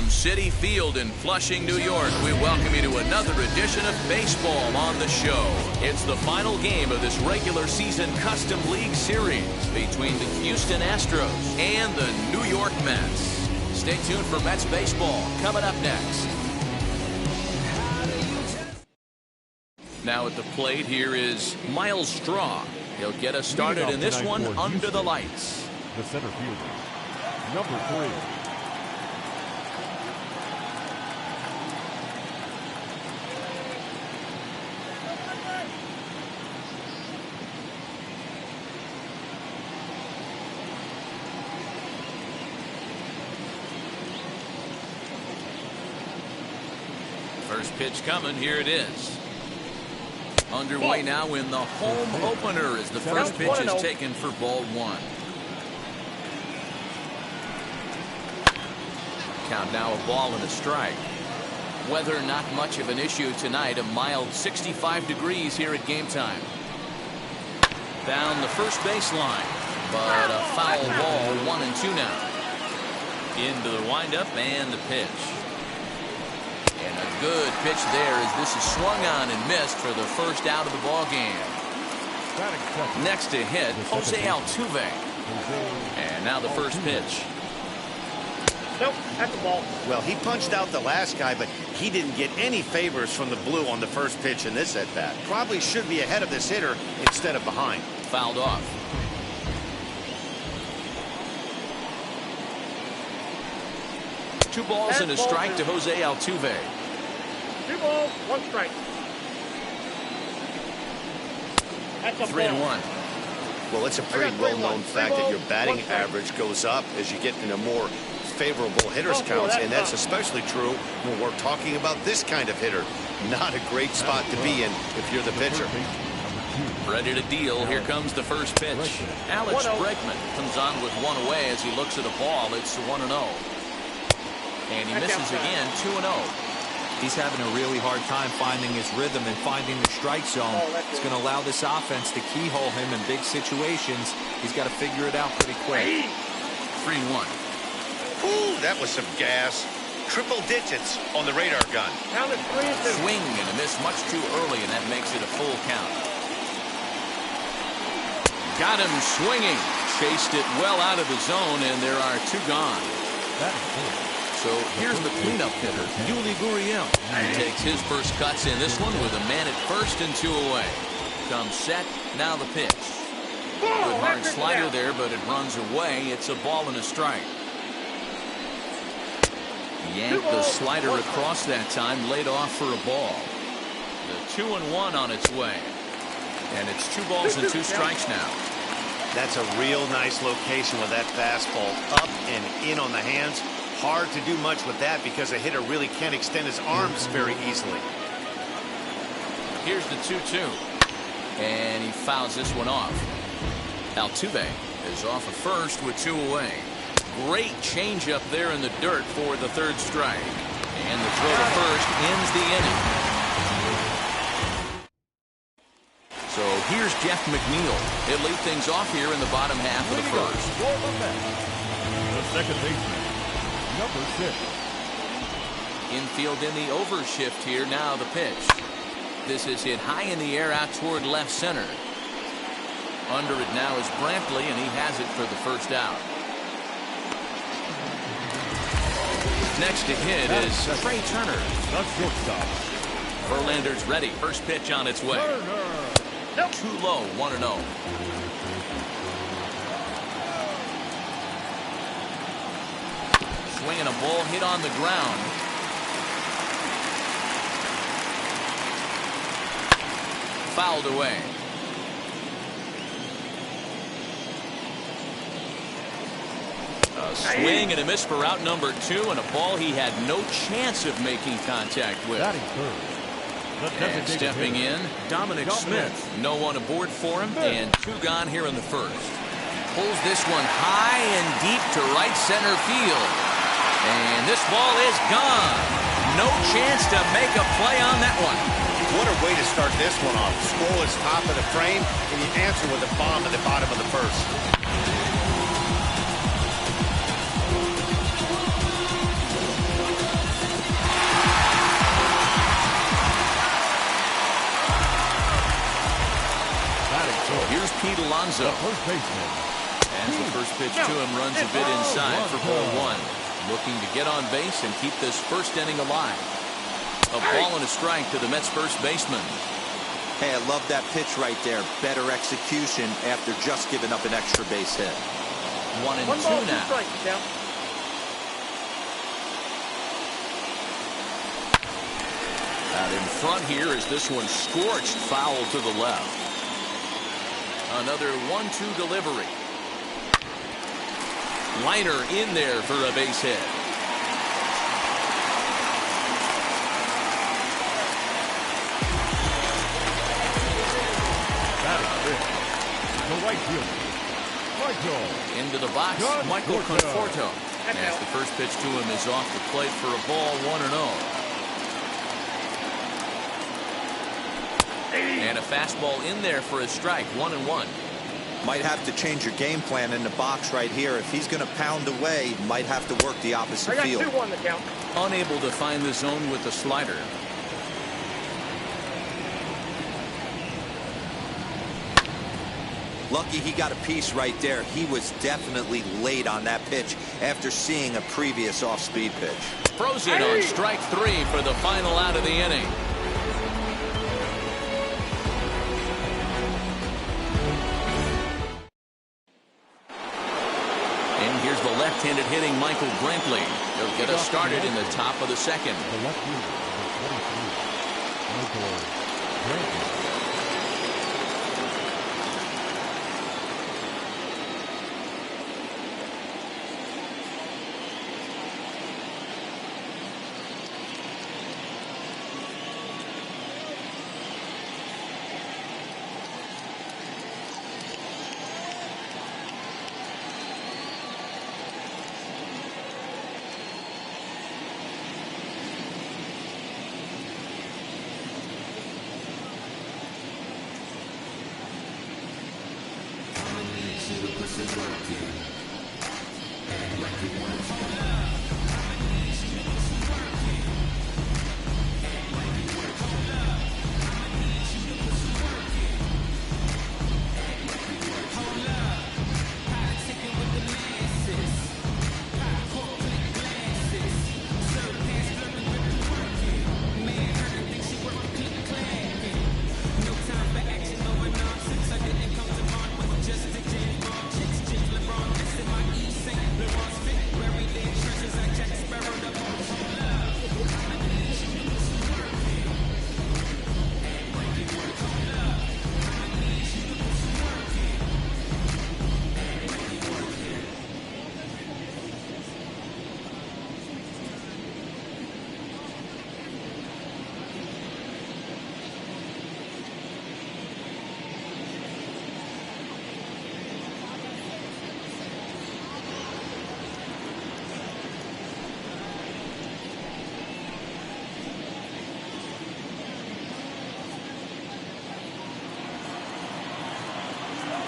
From Citi Field in Flushing, New York, we welcome you to another edition of Baseball on the Show. It's the final game of this regular season Custom League Series between the Houston Astros and the New York Mets. Stay tuned for Mets baseball coming up next. Now at the plate, here is Miles Straw. He'll get us started in this one under the lights. The center fielder, number 3. First pitch coming. Here it is. Underway now in the home opener as the first pitch is taken for ball 1. Count now a ball and a strike. Weather not much of an issue tonight. A mild 65 degrees here at game time. Down the first baseline, but a foul ball. 1-2 now. Into the windup and the pitch. And a good pitch there as this is swung on and missed for the first out of the ball game. Next to hit, Jose Altuve. And now the first pitch. Nope, that's a ball. Well, he punched out the last guy, but he didn't get any favors from the blue on the first pitch in this at-bat. Probably should be ahead of this hitter instead of behind. Fouled off. Two balls and a strike to Jose Altuve. 2 balls, 1 strike. That's a 3-1. Well, it's a pretty well-known fact that your batting average goes up as you get into more favorable hitters counts, and that's especially true when we're talking about this kind of hitter. Not a great spot to be in if you're the pitcher. Ready to deal. Here comes the first pitch. Alex Bregman comes on with one away as he looks at a ball. It's 1-0. And he misses again, 2-0. He's having a really hard time finding his rhythm and finding the strike zone. It's going to allow this offense to keyhole him in big situations. He's got to figure it out pretty quick. 3-1. Ooh, that was some gas. Triple digits on the radar gun. Count it 3-2. Swing and a miss much too early, and that makes it a full count. Got him swinging. Chased it well out of the zone, and there are 2 gone. That is good. So here's the cleanup hitter, Yuli Gurriel. He takes his first cuts in this one with a man at first and 2 away. Comes set, now the pitch. Good hard slider there, but it runs away. It's a ball and a strike. Yanked the slider across that time, laid off for a ball. The 2-1 on its way. And it's 2 balls and 2 strikes now. That's a real nice location with that fastball up and in on the hands. Hard to do much with that because a hitter really can't extend his arms very easily. Here's the 2-2. And he fouls this one off. Altuve is off of first with 2 away. Great changeup there in the dirt for the 3rd strike. And the throw to first ends the inning. So here's Jeff McNeil. He'll lead things off here in the bottom half of the first. The second baseman, number 6. Infield in the overshift here. Now the pitch. This is hit high in the air out toward left center. Under it now is Brantley, and he has it for the first out. Next to hit is Trey Turner. The shortstop. Verlander's ready. First pitch on its way. Too low, 1-0. Swinging a ball hit on the ground. Fouled away. A swing and a miss for out number 2, and a ball he had no chance of making contact with. And stepping in, Dominic Smith. No one aboard for him, and 2 gone here in the first. Pulls this one high and deep to right center field. And this ball is gone. No chance to make a play on that one. What a way to start this one off. Score is top of the frame, and you answer with a bomb at the bottom of the first. Rizzo. First baseman. As the first pitch to him runs a bit inside for ball one. Looking to get on base and keep this first inning alive. A ball and a strike to the Mets first baseman. Hey, I love that pitch right there. Better execution after just giving up an extra base hit. 1 and 2 ball, now. Strikes, count. Out in front here is this one scorched foul to the left. Another 1-2 delivery. Liner in there for a base hit. The right fielder, Michael. Into the box, Michael Conforto. As the first pitch to him is off the plate for a ball, 1-0. And a fastball in there for a strike, 1-1. Might have to change your game plan in the box right here. If he's going to pound away, might have to work the opposite field. 2-1 the count. Unable to find the zone with the slider. Lucky he got a piece right there. He was definitely late on that pitch after seeing a previous off-speed pitch. Throws it on strike 3 for the final out of the inning. And here's the left-handed hitting Michael Brantley. He'll get us started in the top of the second. The left fielder, number 23, Michael Brantley.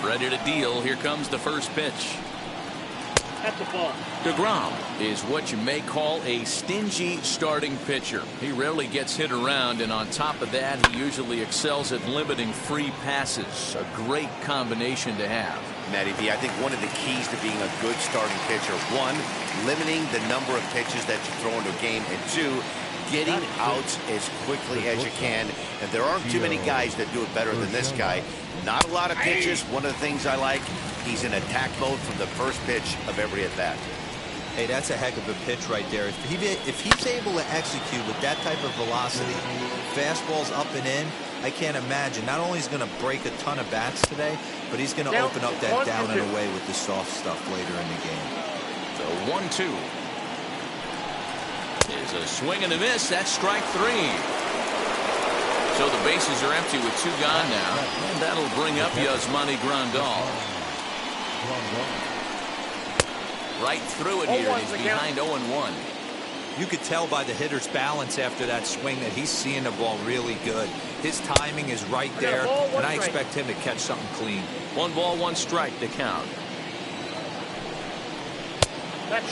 Ready to deal. Here comes the first pitch. That's a ball. DeGrom is what you may call a stingy starting pitcher. He rarely gets hit around, and on top of that, he usually excels at limiting free passes. A great combination to have. Matty V, I think one of the keys to being a good starting pitcher, one, limiting the number of pitches that you throw into a game, and two, getting outs as quickly as you can. And there aren't too many guys that do it better than this guy. Not a lot of pitches. One of the things I like, he's in attack mode from the first pitch of every at bat. Hey, that's a heck of a pitch right there. If he's able to execute with that type of velocity, fastballs up and in, I can't imagine. Not only is he going to break a ton of bats today, but he's going to open up that down and away with the soft stuff later in the game. So 1-2. Is a swing and a miss. That's strike 3. So the bases are empty with 2 gone now. And that'll bring up Yasmani Grandal. Right through it here. He's behind 0-1. You could tell by the hitter's balance after that swing that he's seeing the ball really good. His timing is right there, and I expect him to catch something clean. 1 ball, 1 strike to count.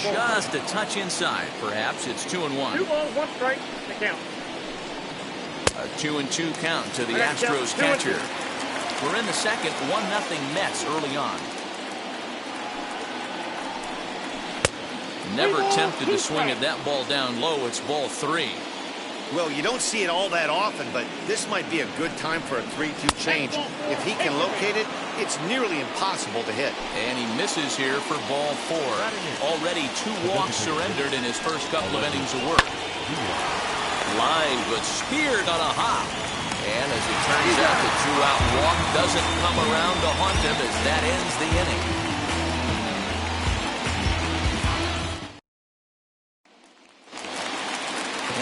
Just a touch inside. Perhaps it's 2-1. 2 balls, 1 strike to count. A 2-2 count to the Astros catcher. We're in the second, 1-0 Mets early on. Never tempted to swing at that ball down low. It's ball 3. Well, you don't see it all that often, but this might be a good time for a 3-2 change. If he can locate it, it's nearly impossible to hit. And he misses here for ball 4. Already 2 walks surrendered in his first couple of innings of work. Line, but speared on a hop. And as it turns out, the 2-out walk doesn't come around to haunt him as that ends the inning.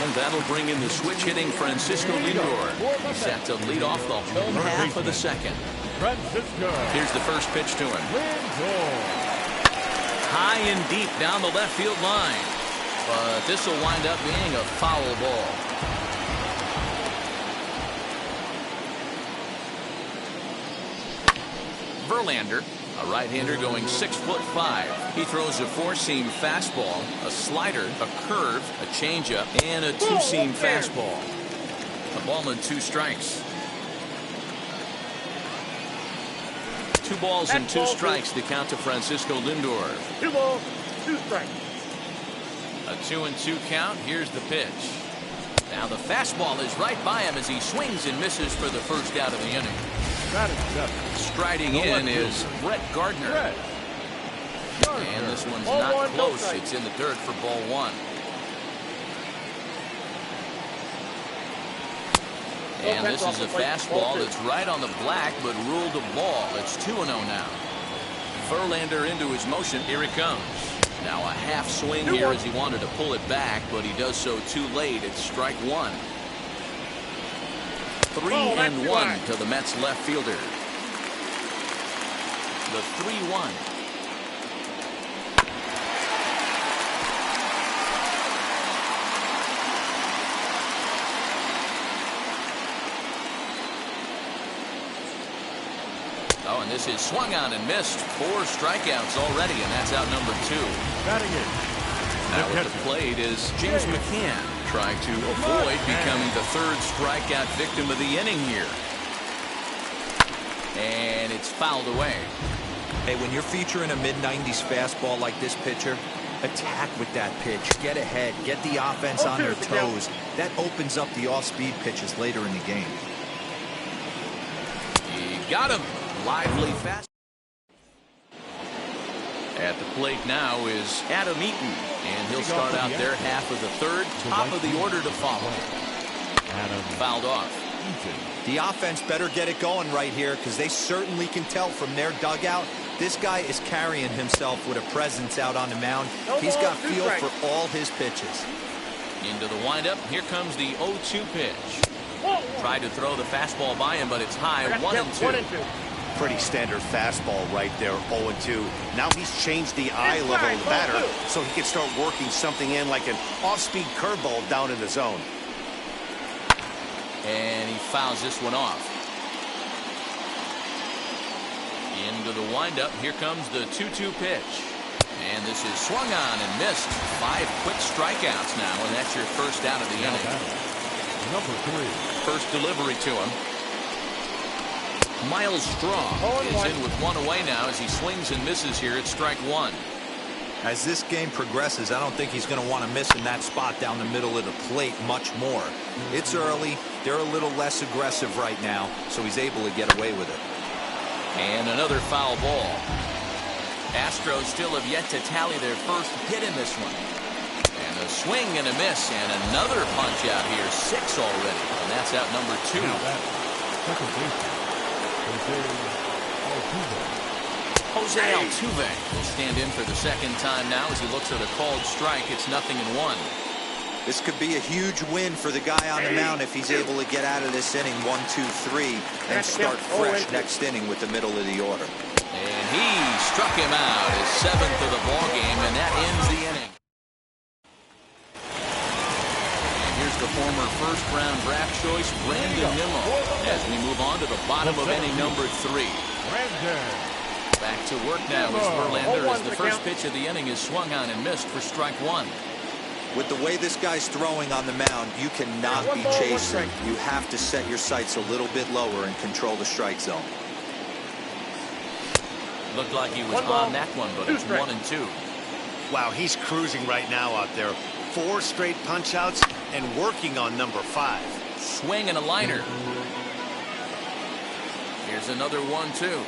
And that'll bring in the switch-hitting Francisco Lindor. He's set to lead off the home half of the second. Here's the first pitch to him. High and deep down the left field line. But this will wind up being a foul ball. Verlander, a right-hander going 6'5". He throws a 4-seam fastball, a slider, a curve, a changeup, and a 2-seam fastball. A ball and 2 strikes. 2 balls and 2 strikes to count to Francisco Lindor. 2 balls, 2 strikes. A 2-2 count. Here's the pitch. Now the fastball is right by him as he swings and misses for the first out of the inning. Striding in is Brett Gardner. And this one's not close. It's in the dirt for ball 1. And this is a fastball that's right on the black, but ruled a ball. It's 2-0 now. Verlander into his motion. Here he comes. Now a half swing here as he wanted to pull it back, but he does so too late. It's strike 1. 3-1 to the Mets left fielder. The 3-1. Oh, and this is swung on and missed. 4 strikeouts already, and that's out number 2. Now at the plate is James McCann, trying to avoid becoming the 3rd strikeout victim of the inning here. And it's fouled away. Hey, when you're featuring a mid-90s fastball like this pitcher, attack with that pitch. Get ahead. Get the offense on their toes. That opens up the off-speed pitches later in the game. He got him. Lively fast. At the plate now is Adam Eaton, and he'll start out their half of the 3rd. Top of the order to follow. Fouled off. The offense better get it going right here, because they certainly can tell from their dugout this guy is carrying himself with a presence out on the mound. He's got feel for all his pitches. Into the windup. Here comes the 0-2 pitch. Tried to throw the fastball by him, but it's high. 1-2. Pretty standard fastball right there, 0-2. Now he's changed the eye level of the batter so he can start working something in like an off-speed curveball down in the zone. And he fouls this one off. Into the windup. Here comes the 2-2 pitch. And this is swung on and missed. 5 quick strikeouts now, and that's your first out of the inning. Number 3. First delivery to him. Miles Straw is in with 1 away now as he swings and misses here at strike 1. As this game progresses, I don't think he's going to want to miss in that spot down the middle of the plate much more. It's early. They're a little less aggressive right now, so he's able to get away with it. And another foul ball. Astros still have yet to tally their first hit in this one. And a swing and a miss, and another punch out here. 6 already, and that's out number 2. Second baseman. Jose Altuve will stand in for the second time now as he looks at a called strike. It's 0-1. This could be a huge win for the guy on the mound if he's able to get out of this inning 1, 2, 3 and start fresh next inning with the middle of the order. And he struck him out, his 7th of the ball game, and that ends the inning. And here's the former first-round draft choice, Brandon Nimmo, as we move on to the bottom of inning number 3. Back to work now is Verlander as the first pitch of the inning is swung on and missed for strike 1. With the way this guy's throwing on the mound, you cannot be chasing. You have to set your sights a little bit lower and control the strike zone. Looked like he was One ball, on that one, but two it's strikes. 1-2. Wow, he's cruising right now out there. 4 straight punch-outs and working on number 5. Swing and a liner. Here's another 1-2.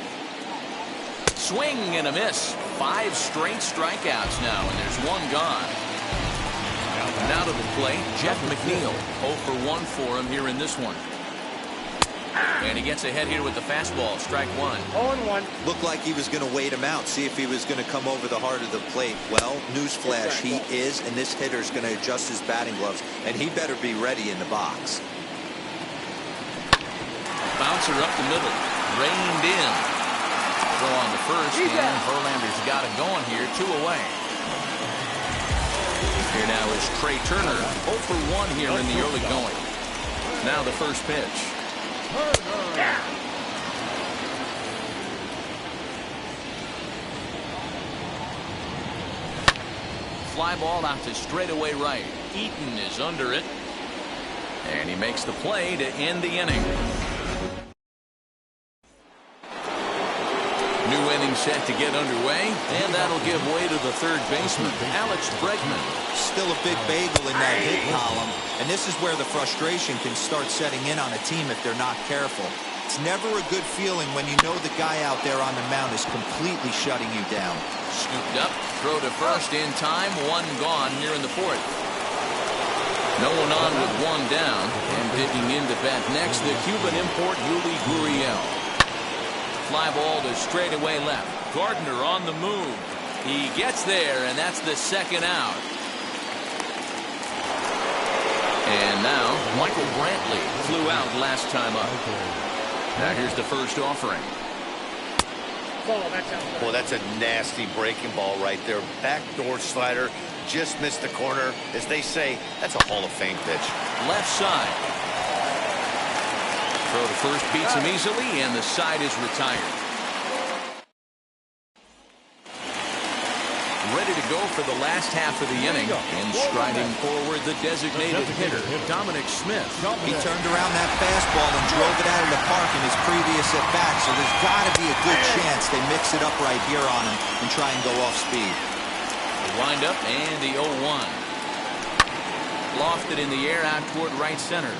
Swing and a miss. 5 straight strikeouts now, and there's 1 gone. Now to the plate, Jeff McNeil. 0 for 1 for him here in this one. And he gets ahead here with the fastball. Strike 1. 0-1. Looked like he was going to wait him out, see if he was going to come over the heart of the plate. Well, newsflash, he is, and this hitter's going to adjust his batting gloves, and he better be ready in the box. Bouncer up the middle. Reined in. Throw on the first, and Verlander's got it going here. 2 away. Here now is Trey Turner. 0 for 1 here in the early going. Now the first pitch. Fly ball out to straightaway right. Eaton is under it. And he makes the play to end the inning. New inning set to get underway, and that'll give way to the third baseman, Alex Bregman. Still a big bagel in that hit column, and this is where the frustration can start setting in on a team if they're not careful. It's never a good feeling when you know the guy out there on the mound is completely shutting you down. Scooped up, throw to first in time, 1 gone here in the 4th. No one on with 1 down, and digging in to bat next, the Cuban import Yuli Gurriel. Fly ball to straightaway left. Gardner on the move. He gets there, and that's the 2nd out. And now, Michael Brantley flew out last time up. Now here's the first offering. Well, that's a nasty breaking ball right there. Backdoor slider. Just missed the corner. As they say, that's a Hall of Fame pitch. Left side. Throw to first beats him easily, and the side is retired. Ready to go for the last half of the inning, and striding forward the designated hitter, Dominic Smith. He turned around that fastball and drove it out of the park in his previous at-bat, so there's got to be a good chance they mix it up right here on him and try and go off speed. The windup and the 0-1. Lofted in the air out toward right center.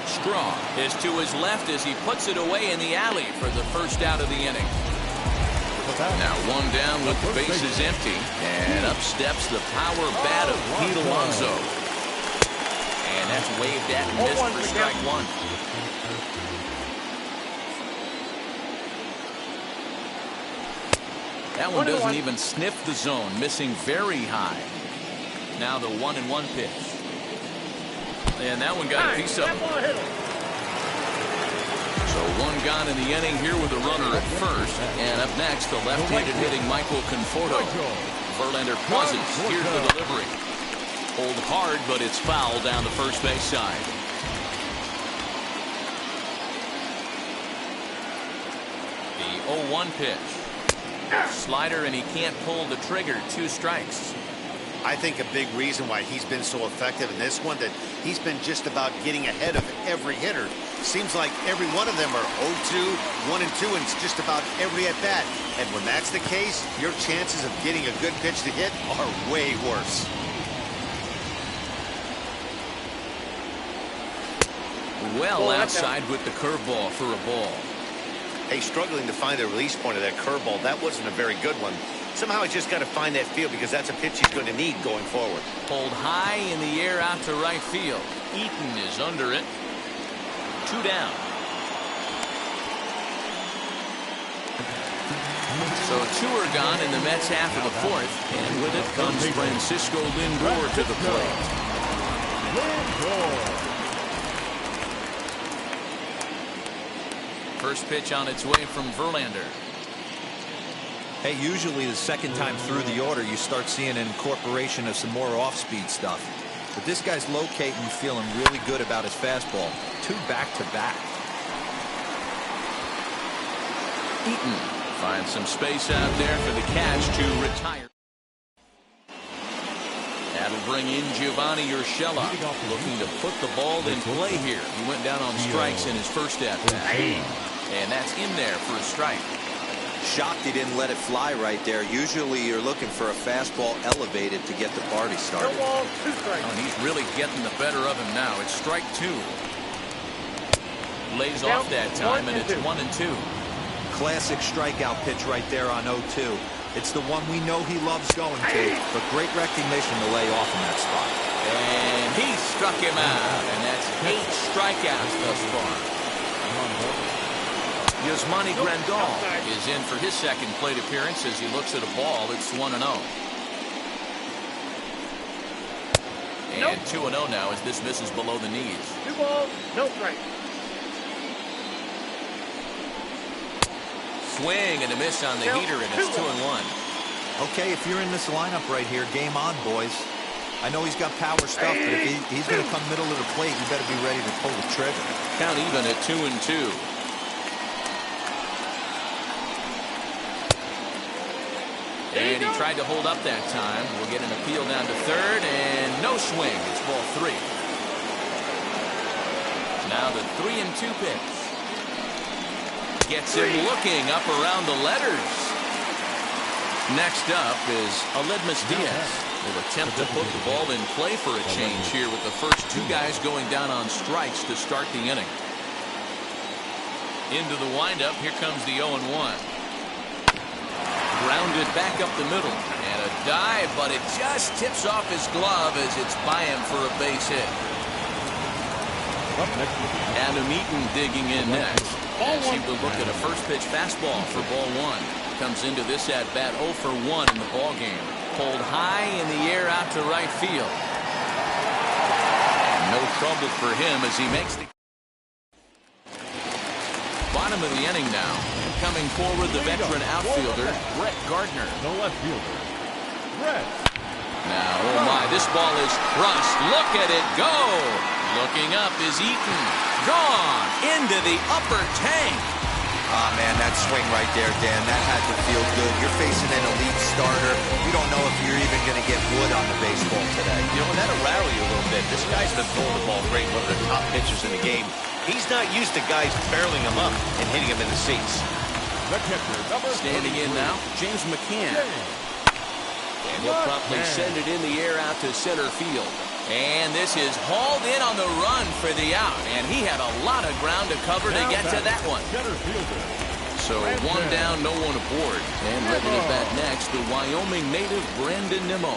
Straw is to his left as he puts it away in the alley for the first out of the inning. Now 1 down with the bases empty, and up steps the power bat of Pete Alonso. And that's waved at and missed for strike 1. That one doesn't even sniff the zone, missing very high. Now the 1-1 pitch. And that one got a piece of it. So 1 gone in the inning here with a runner at first. And up next, the left-handed hitting Michael Conforto. Verlander pauses. Here's the delivery. Hold hard, but it's foul down the first base side. The 0-1 pitch. Slider, and he can't pull the trigger. 2 strikes. I think a big reason why he's been so effective in this one, that he's been just about getting ahead of every hitter. Seems like every one of them are 0-2, 1-2, and it's just about every at-bat. And when that's the case, your chances of getting a good pitch to hit are way worse. Well outside with the curveball for a ball. Hey, struggling to find the release point of that curveball. That wasn't a very good one. Somehow he's just got to find that field, because that's a pitch he's going to need going forward. Pulled high in the air out to right field. Eaton is under it. 2 down. So 2 are gone in the Mets half of the 4th, and with it comes Francisco Lindor to the plate. First pitch on its way from Verlander. Hey, usually the second time through the order, you start seeing an incorporation of some more off-speed stuff. But this guy's locating, feeling really good about his fastball. 2 back-to-back. Eaton finds some space out there for the catch to retire. That'll bring in Giovanni Urshela, looking to put the ball in play here. He went down on strikes in his first at-bat. And that's in there for a strike. Shocked he didn't let it fly right there. Usually you're looking for a fastball elevated to get the party started. No ball, 2 strikes. Oh, and he's really getting the better of him now. It's strike 2. Lays off that time, and it's 1-2. Classic strikeout pitch right there on 0-2. It's the one we know he loves going to, but great recognition to lay off in that spot. And he struck him out, and that's 8 strikeouts thus far. Yasmani Grandal is in for his second plate appearance as he looks at a ball. It's 1-0. And 2-0 now as this misses below the knees. 2 balls, no strikes. Swing and a miss on the heater, and it's 2-1. Okay, if you're in this lineup right here, game on, boys. I know he's got power stuff, but if he's going to come middle of the plate, you better be ready to pull the trigger. Count even at 2-2. And he tried to hold up that time. We'll get an appeal down to third, and no swing. It's ball 3. Now the 3-2 pitch. Gets him looking up around the letters. Next up is Aledmus Diaz. Will attempt to put the ball in play for a change here with the first 2 guys going down on strikes to start the inning. Into the windup. Here comes the 0-1. Grounded back up the middle. And a dive, but it just tips off his glove as it's by him for a base hit. Adam Eaton digging in next. As he will look at a first pitch fastball for ball 1. Comes into this at bat 0 for 1 in the ball game. Pulled high in the air out to right field. No trouble for him as he makes the bottom of the inning now. Coming forward, the veteran outfielder, Brett Gardner. The left fielder, Brett. Now, oh my, this ball is crushed. Look at it go. Looking up is Eaton. Gone into the upper tank. Ah, man, that swing right there, Dan, that had to feel good. You're facing an elite starter. You don't know if you're even going to get wood on the baseball today. You know, that'll rattle you a little bit. This guy's been throwing the ball great, one of the top pitchers in the game. He's not used to guys barreling him up and hitting him in the seats. The catcher, number Standing in now, James McCann. And he'll promptly send it in the air out to center field. And this is hauled in on the run for the out. And he had a lot of ground to cover to get to that one. So 1 down, no one aboard. And ready to bat next, the Wyoming native Brandon Nimmo.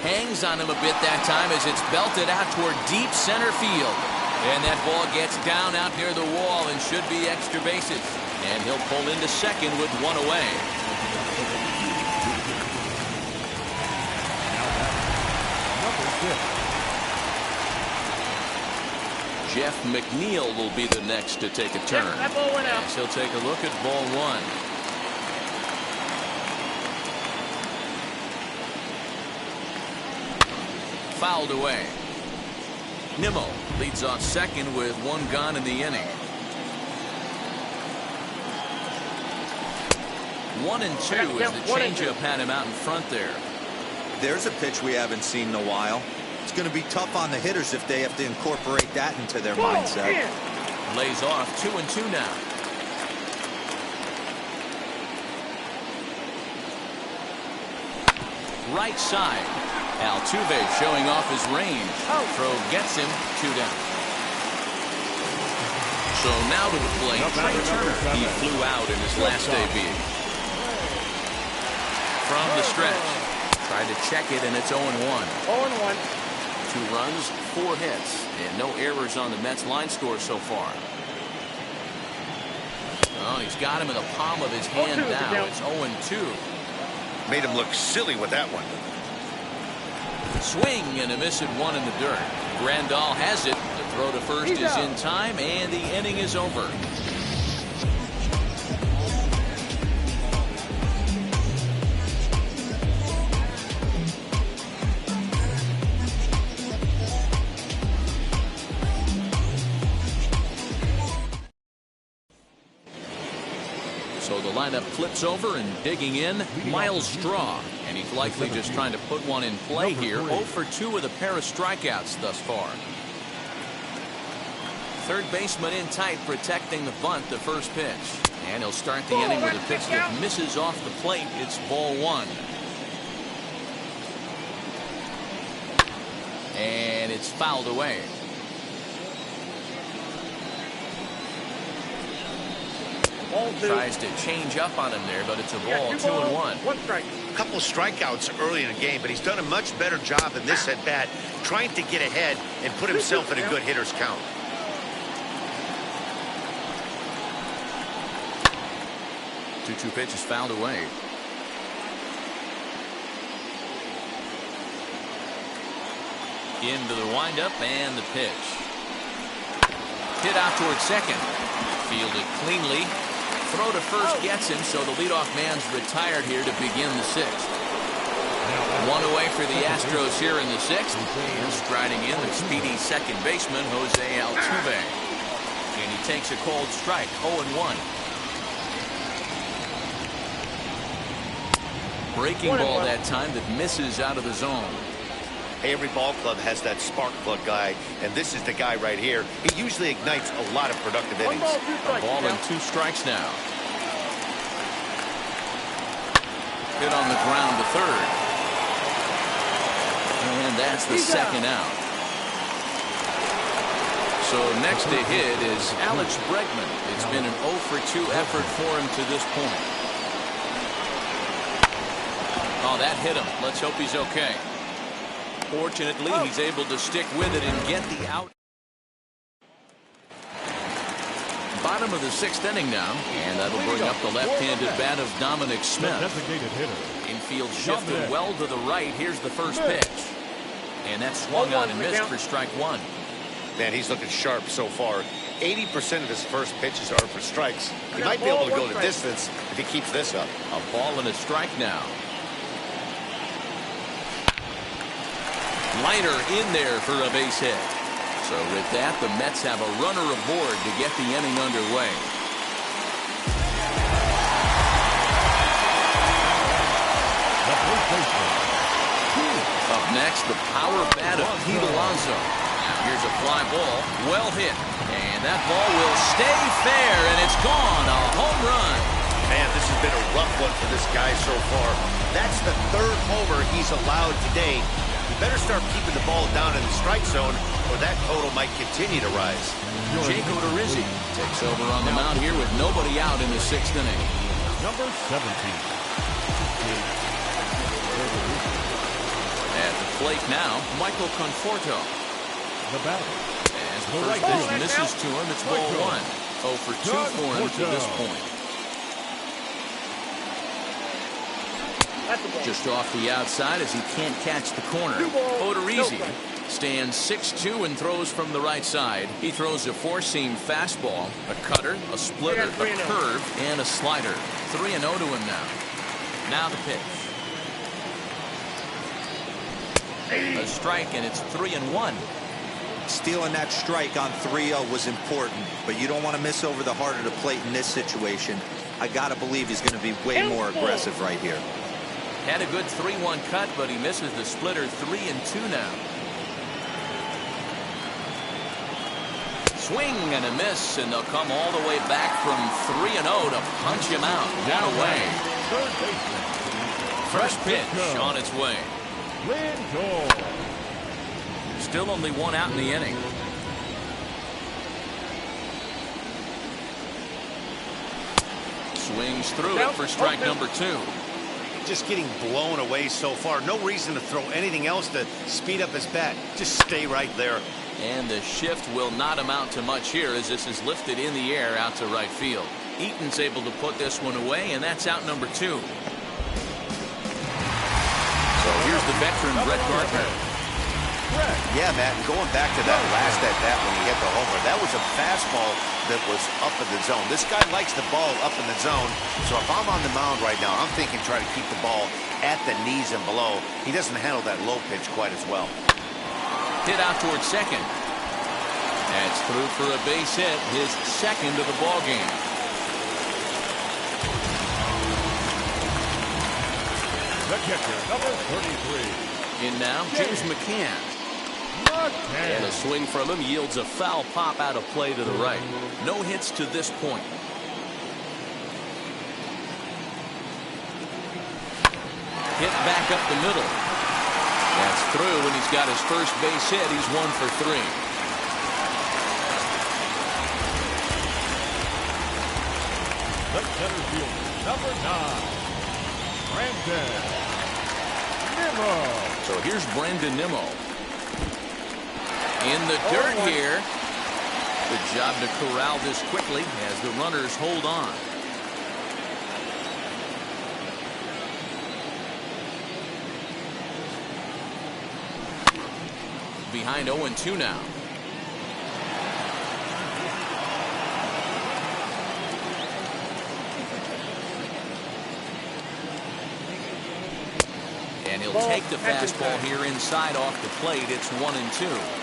Hangs on him a bit that time as it's belted out toward deep center field. And that ball gets down out near the wall and should be extra bases. And he'll pull into second with 1 away. Jeff McNeil will be the next to take a turn. That ball went out. He'll take a look at ball 1. Fouled away. Nimmo leads off second with 1 gone in the inning. 1-2 as the changeup had him out in front there. There's a pitch we haven't seen in a while. It's going to be tough on the hitters if they have to incorporate that into their mindset. Lays off 2-2 now. Right side. Altuve showing off his range. Throw gets him 2 down. So now to the plate, Trey Turner. He flew out in his last AB. From the stretch. Tried to check it, and it's 0-1. 0-1. 2 runs, 4 hits, and no errors on the Mets line score so far. Oh, he's got him in the palm of his hand now. It's 0-2. Made him look silly with that one. Swing and a miss at 1 in the dirt. Grandal has it. The throw to first is in time, and the inning is over. So the lineup flips over, and digging in, Miles Straw. And he's likely just trying to put one in play here. 0 for 2 with a pair of strikeouts thus far. Third baseman in tight, protecting the bunt, the first pitch. And he'll start the inning with a pitch that misses off the plate. It's ball one. And it's fouled away. Tries to change up on him there, but it's a ball. 2-1. One strike. A couple of strikeouts early in the game, but he's done a much better job in this at bat, trying to get ahead and put himself in a good hitter's count. Two pitches fouled away. Into the windup and the pitch. Hit out towards second. Fielded cleanly. Throw to first gets him, so the leadoff man's retired here to begin the sixth. One away for the Astros here in the sixth. And striding in the speedy second baseman, Jose Altuve. And he takes a cold strike, 0-1. Breaking ball that time that misses out of the zone. Hey, every ball club has that spark plug guy, and this is the guy right here. He usually ignites a lot of productive innings. A ball and 2 strikes now. Hit on the ground to third. And that's the second out. So next to hit is Alex Bregman. It's been an 0-for-2 effort for him to this point. Oh, that hit him. Let's hope he's okay. Fortunately, he's able to stick with it and get the out. Bottom of the sixth inning now, and that'll bring up the left-handed bat of Dominic Smith. Designated hitter. Infield shifted well to the right. Here's the first pitch. And that's swung on and missed for strike one. Man, he's looking sharp so far. 80% of his first pitches are for strikes. He might be able to go the distance if he keeps this up. A ball and a strike now. Liner in there for a base hit. So with that, the Mets have a runner aboard to get the inning underway. Up next, the power bat of Pete Alonso. Here's a fly ball, well hit. And that ball will stay fair, and it's gone. A home run. Man, this has been a rough one for this guy so far. That's the third homer he's allowed today. You better start keeping the ball down in the strike zone, or that total might continue to rise. Jake Odorizzi takes over on the mound here with nobody out in the sixth inning. Number 17. At the plate now, Michael Conforto. The batter. As the first pitch misses to him, it's ball one. 0-for-2 for him to this point. Just off the outside as he can't catch the corner. Odorizzi stands 6'2" and throws from the right side. He throws a four-seam fastball, a cutter, a splitter, a curve, and a slider. 3-0 to him now. Now the pitch. A strike, and it's 3-1. Stealing that strike on 3-0 was important, but you don't want to miss over the heart of the plate in this situation. I got to believe he's going to be way more aggressive right here. Had a good 3-1 cut, but he misses the splitter. 3-2 now. Swing and a miss, and they'll come all the way back from 3-0 to punch him out. One away. First pitch on its way. Still only one out in the inning. Swings through it for strike number 2. Just getting blown away so far. No reason to throw anything else to speed up his bat. Just stay right there. And the shift will not amount to much here as this is lifted in the air out to right field. Eaton's able to put this one away, and that's out number 2. So here's the veteran, Brett Gardner. Yeah, Matt, and going back to that last at-bat when he hit the homer, that was a fastball that was up in the zone. This guy likes the ball up in the zone, so if I'm on the mound right now, I'm thinking try to keep the ball at the knees and below. He doesn't handle that low pitch quite as well. Hit out towards second. That's through for a base hit, his second of the ball game. The catcher, number 33. In now, James McCann. And a swing from him yields a foul pop out of play to the right. No hits to this point. back up the middle. That's through, and he's got his first base hit. He's 1 for 3. The center fielder, number 9, Brandon Nimmo. So here's Brandon Nimmo. In the dirt here. Good job to corral this quickly as the runners hold on. Behind 0-2 now. And he'll take the fastball here inside off the plate. It's 1-2.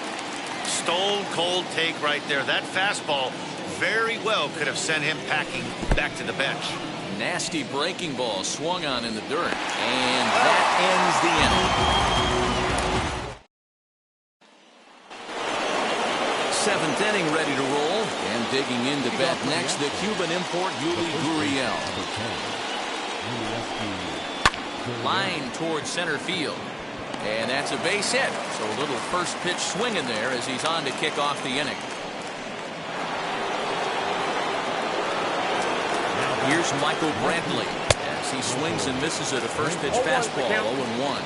Stone cold take right there. That fastball very well could have sent him packing back to the bench. Nasty breaking ball swung on in the dirt. And that ends the inning. 7th inning ready to roll. And digging into bat next, the Cuban import Yuli Gurriel. Line towards center field. And that's a base hit. So a little first pitch swing in there as he's on to kick off the inning. Here's Michael Brantley as he swings and misses at a first pitch fastball. 0-1.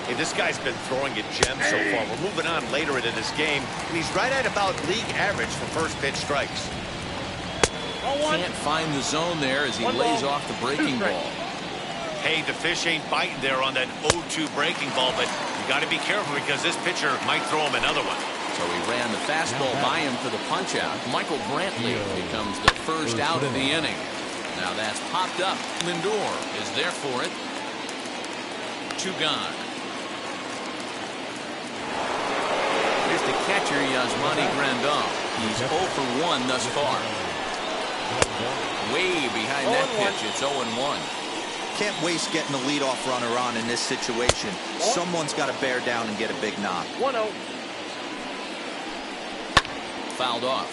Hey, this guy's been throwing a gem so far. We're moving on later into this game, and he's right at about league average for first pitch strikes. Can't find the zone there as he lays off the breaking ball. Hey, the fish ain't biting there on that 0-2 breaking ball, but you got to be careful because this pitcher might throw him another one. So he ran the fastball by him for the punch out. Michael Brantley becomes the first out of the inning. Now that's popped up. Lindor is there for it. 2 gone. Here's the catcher, Yasmani Grandal. He's 0 for 1 thus far. Way behind that pitch, it's 0-1. Can't waste getting the leadoff runner on in this situation. Someone's got to bear down and get a big knock. 1-0. Fouled off.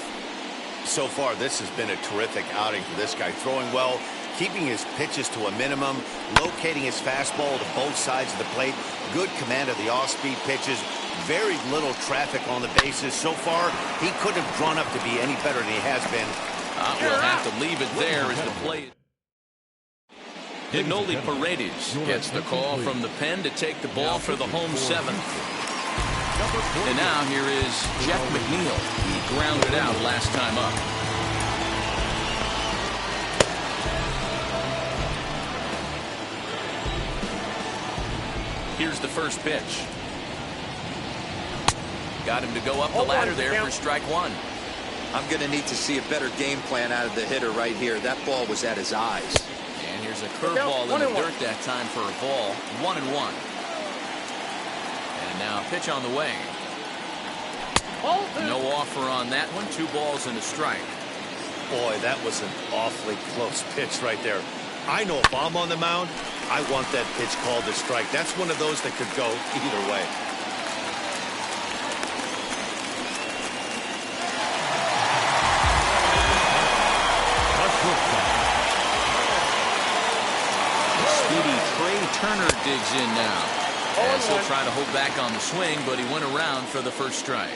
So far, this has been a terrific outing for this guy. Throwing well, keeping his pitches to a minimum, locating his fastball to both sides of the plate, good command of the off-speed pitches, very little traffic on the bases. So far, he couldn't have drawn up to be any better than he has been. We'll have to leave it there as the play. Denoli Paredes gets the call from the pen to take the ball for the home 7th. And now here is Jeff McNeil. He grounded out last time up. Here's the first pitch. Got him to go up the ladder there for strike 1. I'm going to need to see a better game plan out of the hitter right here. That ball was at his eyes. And here's a curveball in the dirt that time for a ball. 1-1. And now a pitch on the way. No offer on that one. 2 balls and a strike. Boy, that was an awfully close pitch right there. I know if I'm on the mound, I want that pitch called a strike. That's one of those that could go either way. Turner digs in now. As he'll try to hold back on the swing, but he went around for the first strike.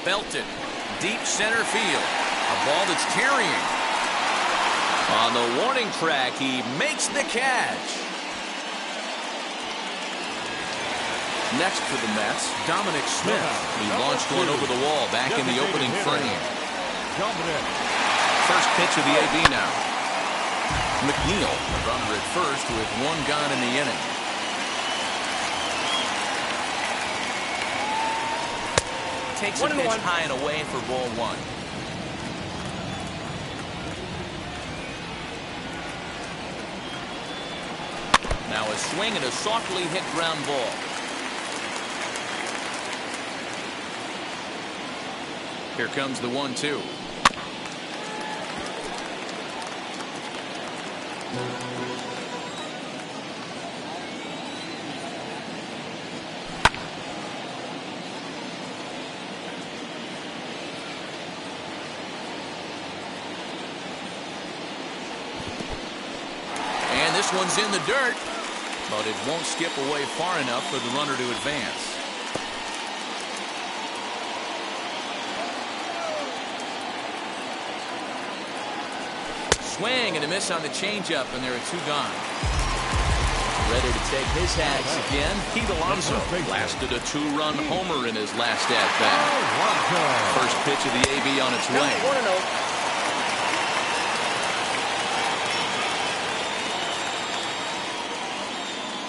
Belted. Deep center field. A ball that's carrying. On the warning track, he makes the catch. Next for the Mets, Dominic Smith. He launched one over the wall back in the opening frame. First pitch of the AB now. McNeil, a runner at first with 1 gone in the inning. Takes a pitch high and away for ball 1. Now a swing and a softly hit ground ball. Here comes the 1-2. this one's in the dirt, but it won't skip away far enough for the runner to advance. Swing and a miss on the changeup, and there are two gone. Ready to take his hats again, Pete Alonso blasted a two-run homer in his last at-bat. First pitch of the AB on its way. 1-0.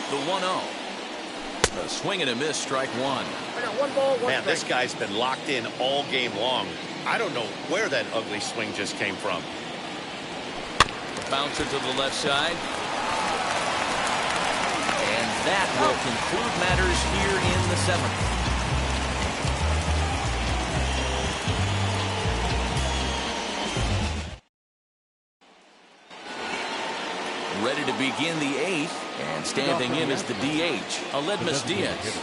The 1-0. A swing and a miss, strike one. I got 1 ball, 1 Man, strike. this guy's been locked in all game long. I don't know where that ugly swing just came from. Bouncer to the left side. And that will conclude matters here in the 7th. Ready to begin the 8th, and standing in is the DH, Aledmus Diaz.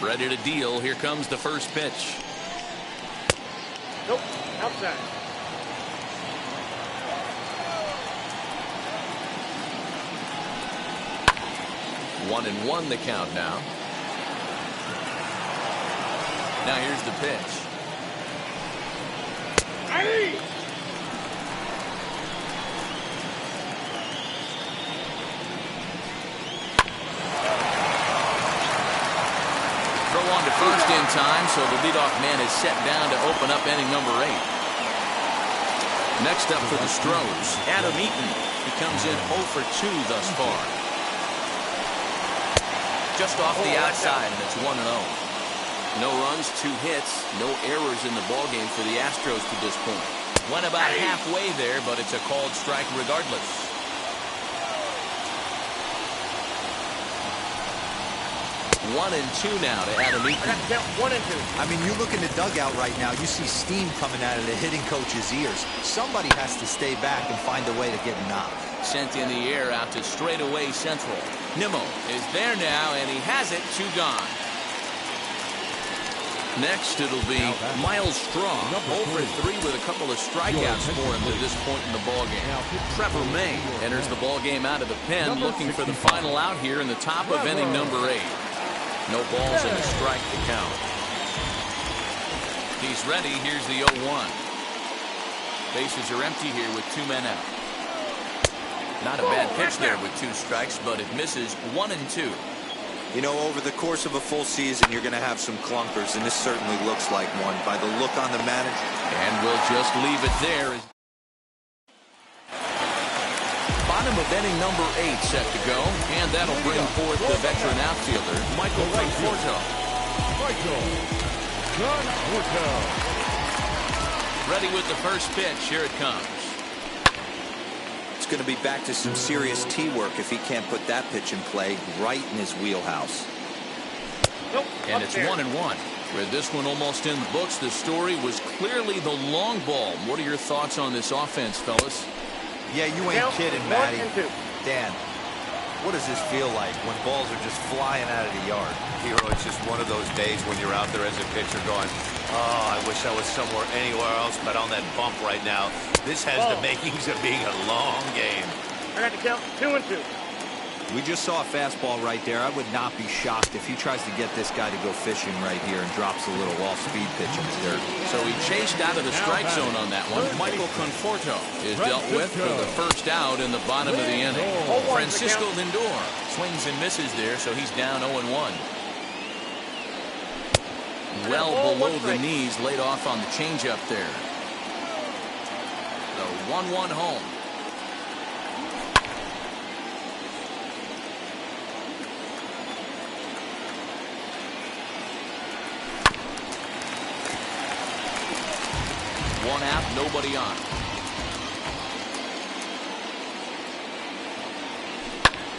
Ready to deal. Here comes the first pitch. Nope, outside. One and one the count now. Now here's the pitch. Hey! Throw on to first in time, so the leadoff man is set down to open up inning number 8. Next up for the Stros, Adam Eaton. He comes in 0 for 2 thus far. Just off the outside, and it's 1-0. No runs, 2 hits, no errors in the ballgame for the Astros to this point. Went about halfway there, but it's a called strike regardless. One and two now to Adam Eaton. I got to count 1 and 2. I mean, you look in the dugout right now, you see steam coming out of the hitting coach's ears. Somebody has to stay back and find a way to get knocked. Sent in the air out to straightaway central. Nimmo is there now, and he has it. 2 gone. Next, it'll be Miles Straw, 0 for 3 with a couple of strikeouts for him to this point in the ballgame. Trevor May enters the ballgame out of the pen, looking for the final out here in the top of inning number 8. No balls and a strike to count. He's ready. Here's the 0-1. Bases are empty here with 2 men out. Not a bad pitch there with 2 strikes, but it misses 1 and 2. You know, over the course of a full season, you're going to have some clunkers, and this certainly looks like one by the look on the manager. And we'll just leave it there. Bottom of inning number 8 set to go, and that'll bring forth the veteran outfielder, Michael Conforto. Ready with the first pitch. Here it comes. It's going to be back to some serious tee work if he can't put that pitch in play right in his wheelhouse. Nope, And it's 1 and 1. With this one almost in the books, the story was clearly the long ball. What are your thoughts on this offense, fellas? Yeah, you ain't Count kidding, 1 Matty. and 2. Dan, what does this feel like when balls are just flying out of the yard? Hero, it's just one of those days when you're out there as a pitcher going, oh, I wish I was somewhere anywhere else but on that bump right now. This has the makings of being a long game. I got to count 2 and 2. We just saw a fastball right there. I would not be shocked if he tries to get this guy to go fishing right here and drops a little off-speed pitch in the dirt. So he chased out of the strike zone on that one. Michael Conforto is dealt with for the first out in the bottom of the inning. Francisco Lindor swings and misses there, so he's down 0-1. Well below the knees, laid off on the changeup there. The 1-1 home. One out, nobody on.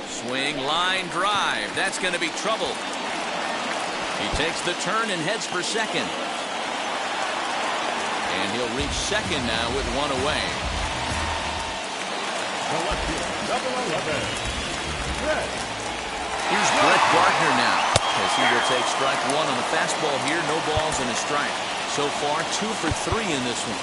Swing, line, drive. That's going to be trouble. He takes the turn and heads for second. And he'll reach second now with 1 away. Here's Brett Gardner now, as he will take strike 1 on the fastball here. No balls and a strike. So far, 2 for 3 in this one.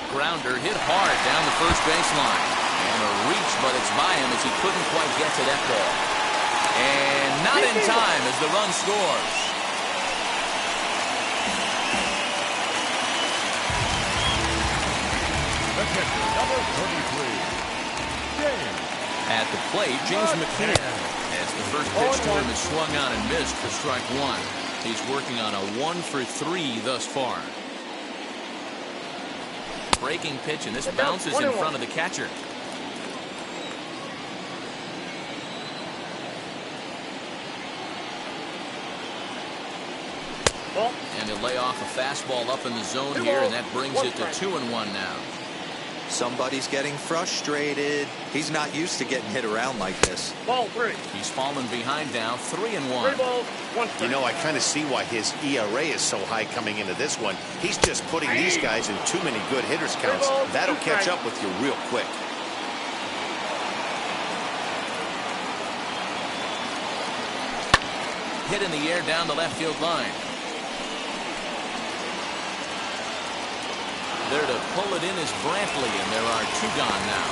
Grounder hit hard down the first baseline. And a reach, but it's by him as he couldn't quite get to that ball. And not in time as the run scores. The catcher, number 33, James. At the plate, James McCann. As the first pitch to him is swung on and missed for strike one. He's working on a 1 for 3 thus far. Breaking pitch, and this bounces in front of the catcher. And he'll lay off a fastball up in the zone here, and that brings it to 2-1 now. Somebody's getting frustrated. He's not used to getting hit around like this. Ball 3. He's fallen behind now, 3-1. 3 balls, 1 strike. You know, I kind of see why his ERA is so high coming into this one. He's just putting these guys in too many good hitters counts. That'll catch up with you real quick. Hit in the air down the left field line. There to pull it in is Brantley, and there are 2 gone now.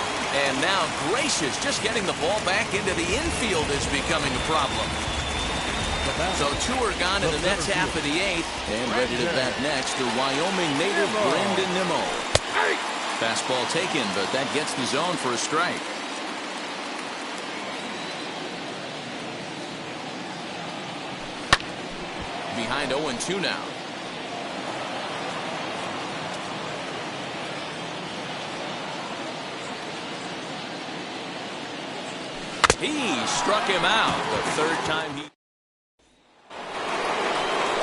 And now Gracious just getting the ball back into the infield is becoming a problem. So 2 are gone in the Mets half of the 8th. And ready to bat next, the Wyoming native Brandon Nimmo. Fastball taken, but that gets the zone for a strike. Behind 0-2 now. He struck him out the 3rd time he...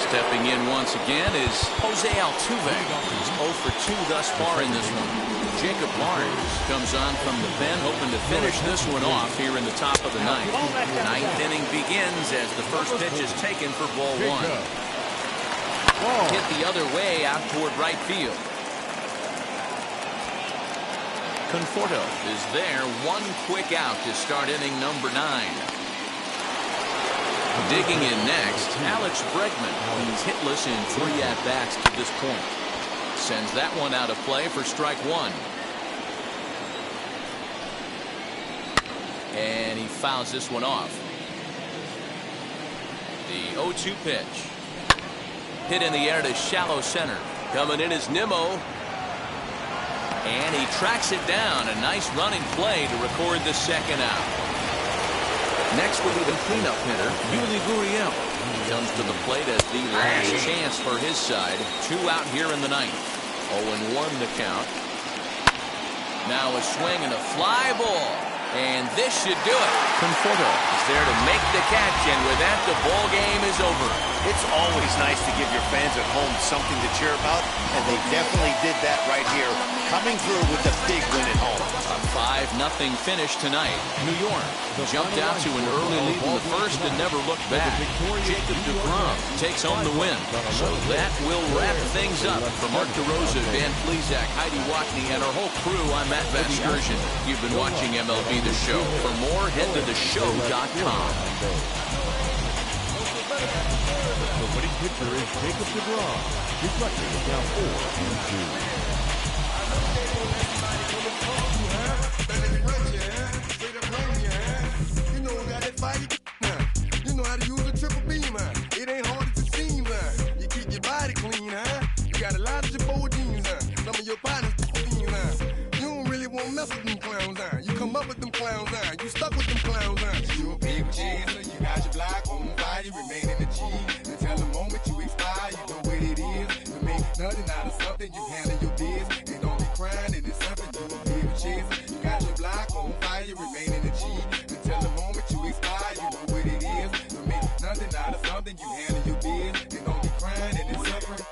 Stepping in once again is Jose Altuve. He's 0 for 2 thus far in this one. Jacob Barnes comes on from the pen, hoping to finish this one off here in the top of the 9th. The 9th inning begins as the first pitch is taken for ball 1. Hit the other way out toward right field. Conforto is there, 1 quick out to start inning number 9. Digging in next, Alex Bregman. He's hitless in 3 at-bats to this point. Sends that one out of play for strike 1. And he fouls this one off. The 0-2 pitch. Hit in the air to shallow center. Coming in is Nimmo. And he tracks it down. A nice running play to record the 2nd out. Next will be the cleanup hitter, Yuli Gurriel. Comes to the plate as the last chance for his side. 2 out here in the 9th. 0-1 the count. Now a swing and a fly ball. And this should do it. Conforto is there to make the catch, and with that, the ball game is over. It's always nice to give your fans at home something to cheer about, and they definitely did that right here, coming through with the big win at home. A 5-0 finish tonight. New York jumped out to an early lead in the first and never looked back. Jacob deGrom takes home the win. So that will wrap things up. For Mark DeRosa, Dan Plesac, Heidi Watney, and our whole crew, I'm Matt Vasgersian. You've been watching MLB The Show. For more, head to theshow.com. The winning pitcher is Jacob deGrom. His record is now 4-2. You know how to use a triple beam, huh? It ain't hard as it seems, huh? You keep your body clean, huh? You got a lot of your bold jeans, huh? Some of your partners fiends, huh? You don't really want to mess with them clowns, huh? You come up with them clowns, huh? You stuck with them clowns, huh? You a paper chaser, you got your block on fire, you remain in the G. Until the moment you expire, you know what it is. You make nothing out of something, you handle your biz. And don't be crying, and it's something you a paper chaser. You got your block on fire, you remain in the G. Until the moment you expire, you know what it is. You make nothing out of something, you handle your biz. And don't be crying, and it's suffering.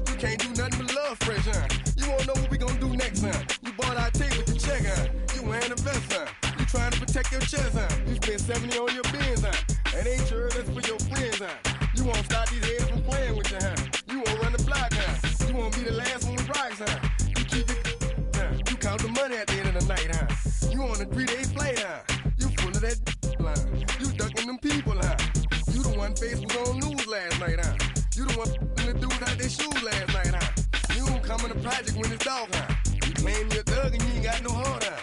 You can't do nothing but love fresh, huh? You wanna know what we gonna do next, huh? You bought our tape with the check, huh? You wearing a vest, huh? You trying to protect your chest, huh? You spent 70 on your bins, huh? That ain't sure that's for your friends, huh? You won't stop these heads from playing with you, huh? You won't run the block, huh? You won't be the last on the rocks, huh? You keep it, huh? You count the money at the end of the night, huh? You won't on a 3-day flight, huh? You full of that line. You ducking them people, huh? You the one face was on news last night, huh? You the one the dudes out their shoes last night, huh? You don't come in the project when it's dark, huh? You claim you're a thug and you ain't got no heart, huh?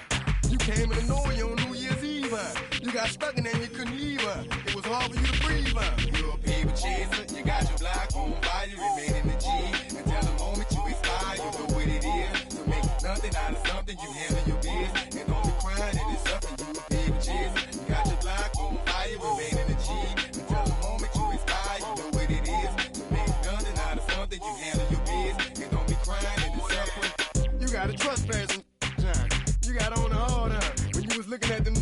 You came in the North on New Year's Eve, huh? You got stuck in there and you couldn't leave, huh? It was hard for you to breathe, huh? You're a paper chaser, you got your block on fire, you remain in the G. Until the moment you expire, you know what it is. To make nothing out of something, you handle your biz. And don't be crying, it is something you a paper chaser. You got your block on fire, you remain in the G. Until the moment you expire, you know what it is. To make nothing out of something, you handle your biz. And don't be crying, it is something. You got a trespass time. You got on the hard, huh? When you was looking at them,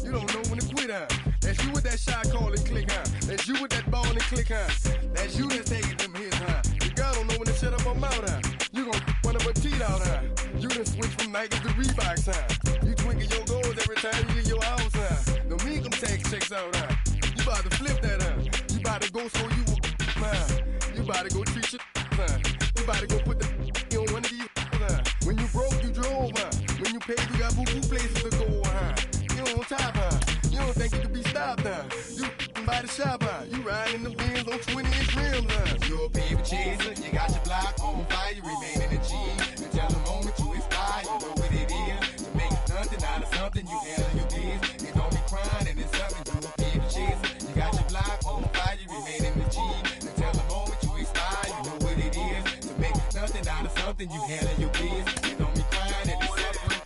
you don't know when to quit, huh? That's you with that shot call and click, huh? That's you with that ball and click, huh? That's you that's taking them hits, huh? Your girl don't know when to shut up her mouth, huh? You gon' one of her teeth out, huh? You done switch from Nikes to Reeboks, huh? You twinkle your goals every time you leave your house, huh? No income tax checks out, huh? You about to flip that, huh? You about to go so you will, huh? You about to go treat your, huh? You about to go put the on one of these, huh? When you broke, you drove, huh? When you paid, you got boo-boo places to go, huh? You on top, huh? You don't think you can be stopped, huh? You by the shop, huh? You riding in the Benz on 20-inch rims, huh? You're a paper chaser, you got your block on fire, you remain in the G. Until the moment you expire, you know what it is. To make nothing out of something, you handle your biz. And don't be crying, and it's something, you a paper chaser. You got your block on fire, you remain in the G. Until the moment you expire, you know what it is. To make nothing out of something, you handle your biz. And don't be crying, and it's something.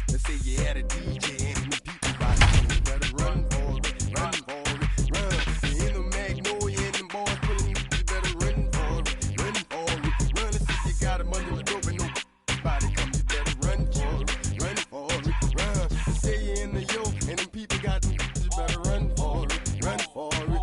Let's say you had a DJ and the people by the better run for it, run for it, run. You in the Magnolia and them boys pulling you better run for it, run for it, run. Let's say you got them under the dope and nobody come, you better run for it, run for it, run. Let's say you in the yo and them people got them, you better run for it, run for it, run.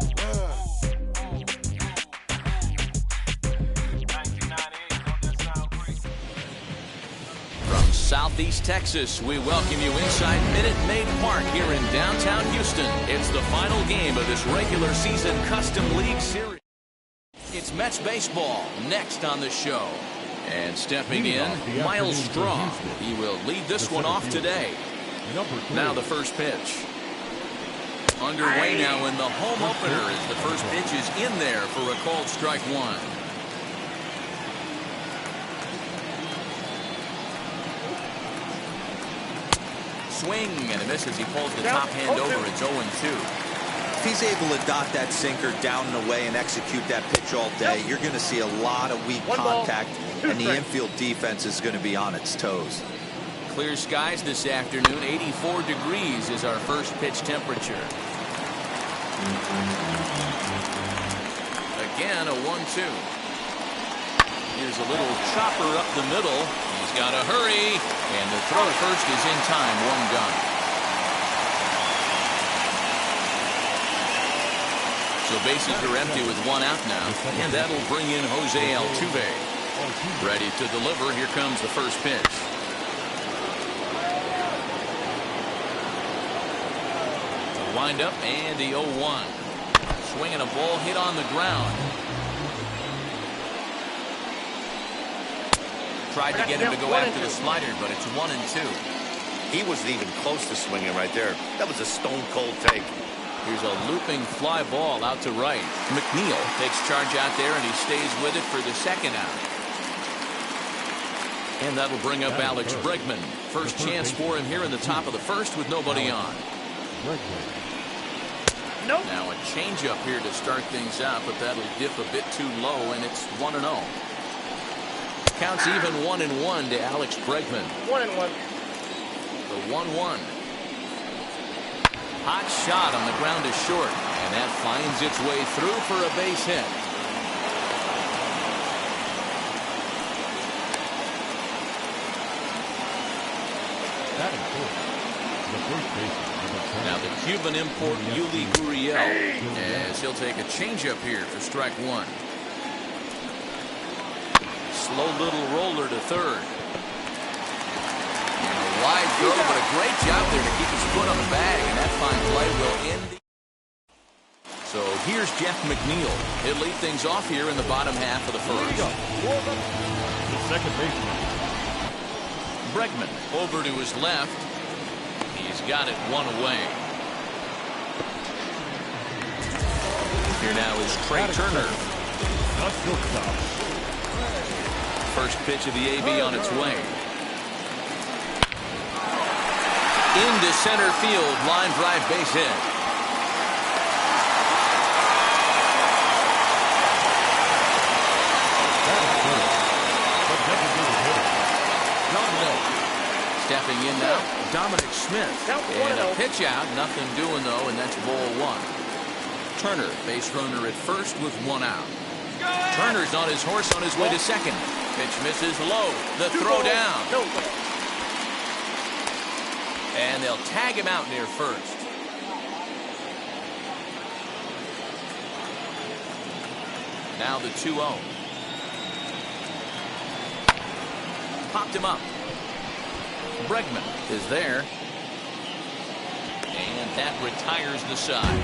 From Southeast Texas, we welcome you inside Minute Maid Park here in downtown Houston. It's the final game of this regular season Custom League Series. It's Mets baseball next on the show. And stepping in, Miles Straw. He will lead this one off today. Now the first pitch. Underway now in the home opener as the first pitch is in there for a called strike one. Swing and a miss as he pulls the top hand over. It's 0-2. If he's able to dot that sinker down and away and execute that pitch all day, you're going to see a lot of weak contact, and the infield defense is going to be on its toes. Clear skies this afternoon. 84 degrees is our first pitch temperature. Again, a 1-2. Here's a little chopper up the middle. He's got to hurry, and the throw to first is in time. One gun. So bases are empty with one out now, and that'll bring in Jose Altuve. Ready to deliver. Here comes the first pitch. Wind up and the 0-1. Swinging a ball hit on the ground. Tried to get him to go after the slider, but it's 1-2. He wasn't even close to swinging right there. That was a stone-cold take. Here's a looping fly ball out to right. McNeil takes charge out there, and he stays with it for the second out. And that'll bring up Alex Bregman. First chance for him here in the top of the first with nobody on. Nope. Now a changeup here to start things out, but that'll dip a bit too low, and it's 1-0. Counts even 1-1 to Alex Bregman. 1-1. The 1-1. Hot shot on the ground is short, and that finds its way through for a base hit. Now the Cuban import Yuli Gurriel, as he'll take a changeup here for strike one. Slow little roller to third. And a wide throw, but a great job there to keep his foot on the bag, and that fine play will end. So here's Jeff McNeil. He'll lead things off here in the bottom half of the first. The second baseman. Bregman over to his left. He's got it one away. Here now is Trey Turner. A shortstop. First pitch of the AB on its way. Into center field, line drive base hit. Stepping in now, Dominic Smith. And a pitch out, nothing doing though, and that's ball one. Turner, base runner at first with one out. Turner's on his horse on his way to second. Pitch misses low. The throw down. And they'll tag him out near first. Now the 2-0. Popped him up. Bregman is there. And that retires the side.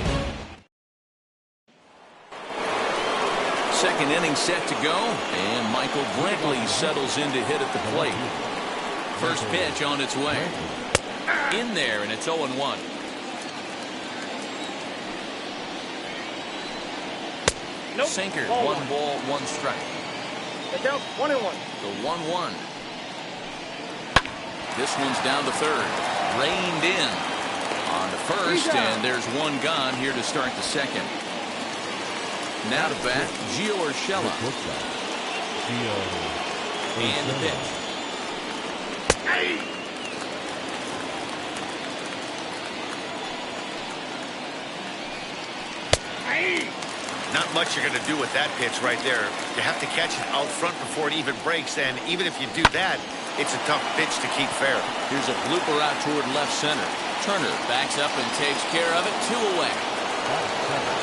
Second inning set to go. And Michael Brantley settles in to hit at the plate. First pitch on its way. In there, and it's 0-1. Nope. Sinker, Ball one ball, one strike. Get down, 1-1. The 1-1. This one's down the third. Reined in on the first, and there's one gone here to start the second. Now to bat, Gio Urshela. And the pitch. Not much you're going to do with that pitch right there. You have to catch it out front before it even breaks, and even if you do that, it's a tough pitch to keep fair. Here's a blooper out toward left center. Turner backs up and takes care of it. 2 away.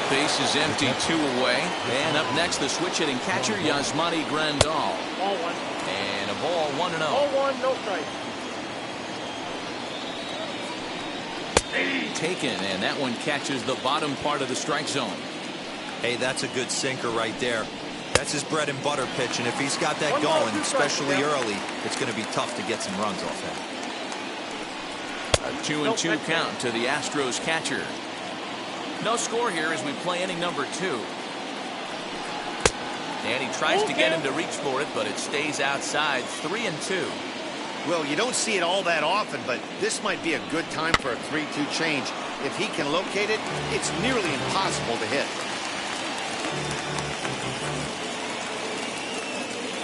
Base is empty, 2 away. And up next, the switch-hitting catcher, Yasmani Grandal. Ball one. And a ball, 1-0. Ball one, no strike. Taken, and that one catches the bottom part of the strike zone. Hey, that's a good sinker right there. That's his bread and butter pitch, and if he's got that going, especially early, it's going to be tough to get some runs off that. A 2-2 count to the Astros catcher. No score here as we play inning number 2. And he tries to get him to reach for it, but it stays outside. 3-2. Well, you don't see it all that often, but this might be a good time for a 3-2 change. If he can locate it, it's nearly impossible to hit.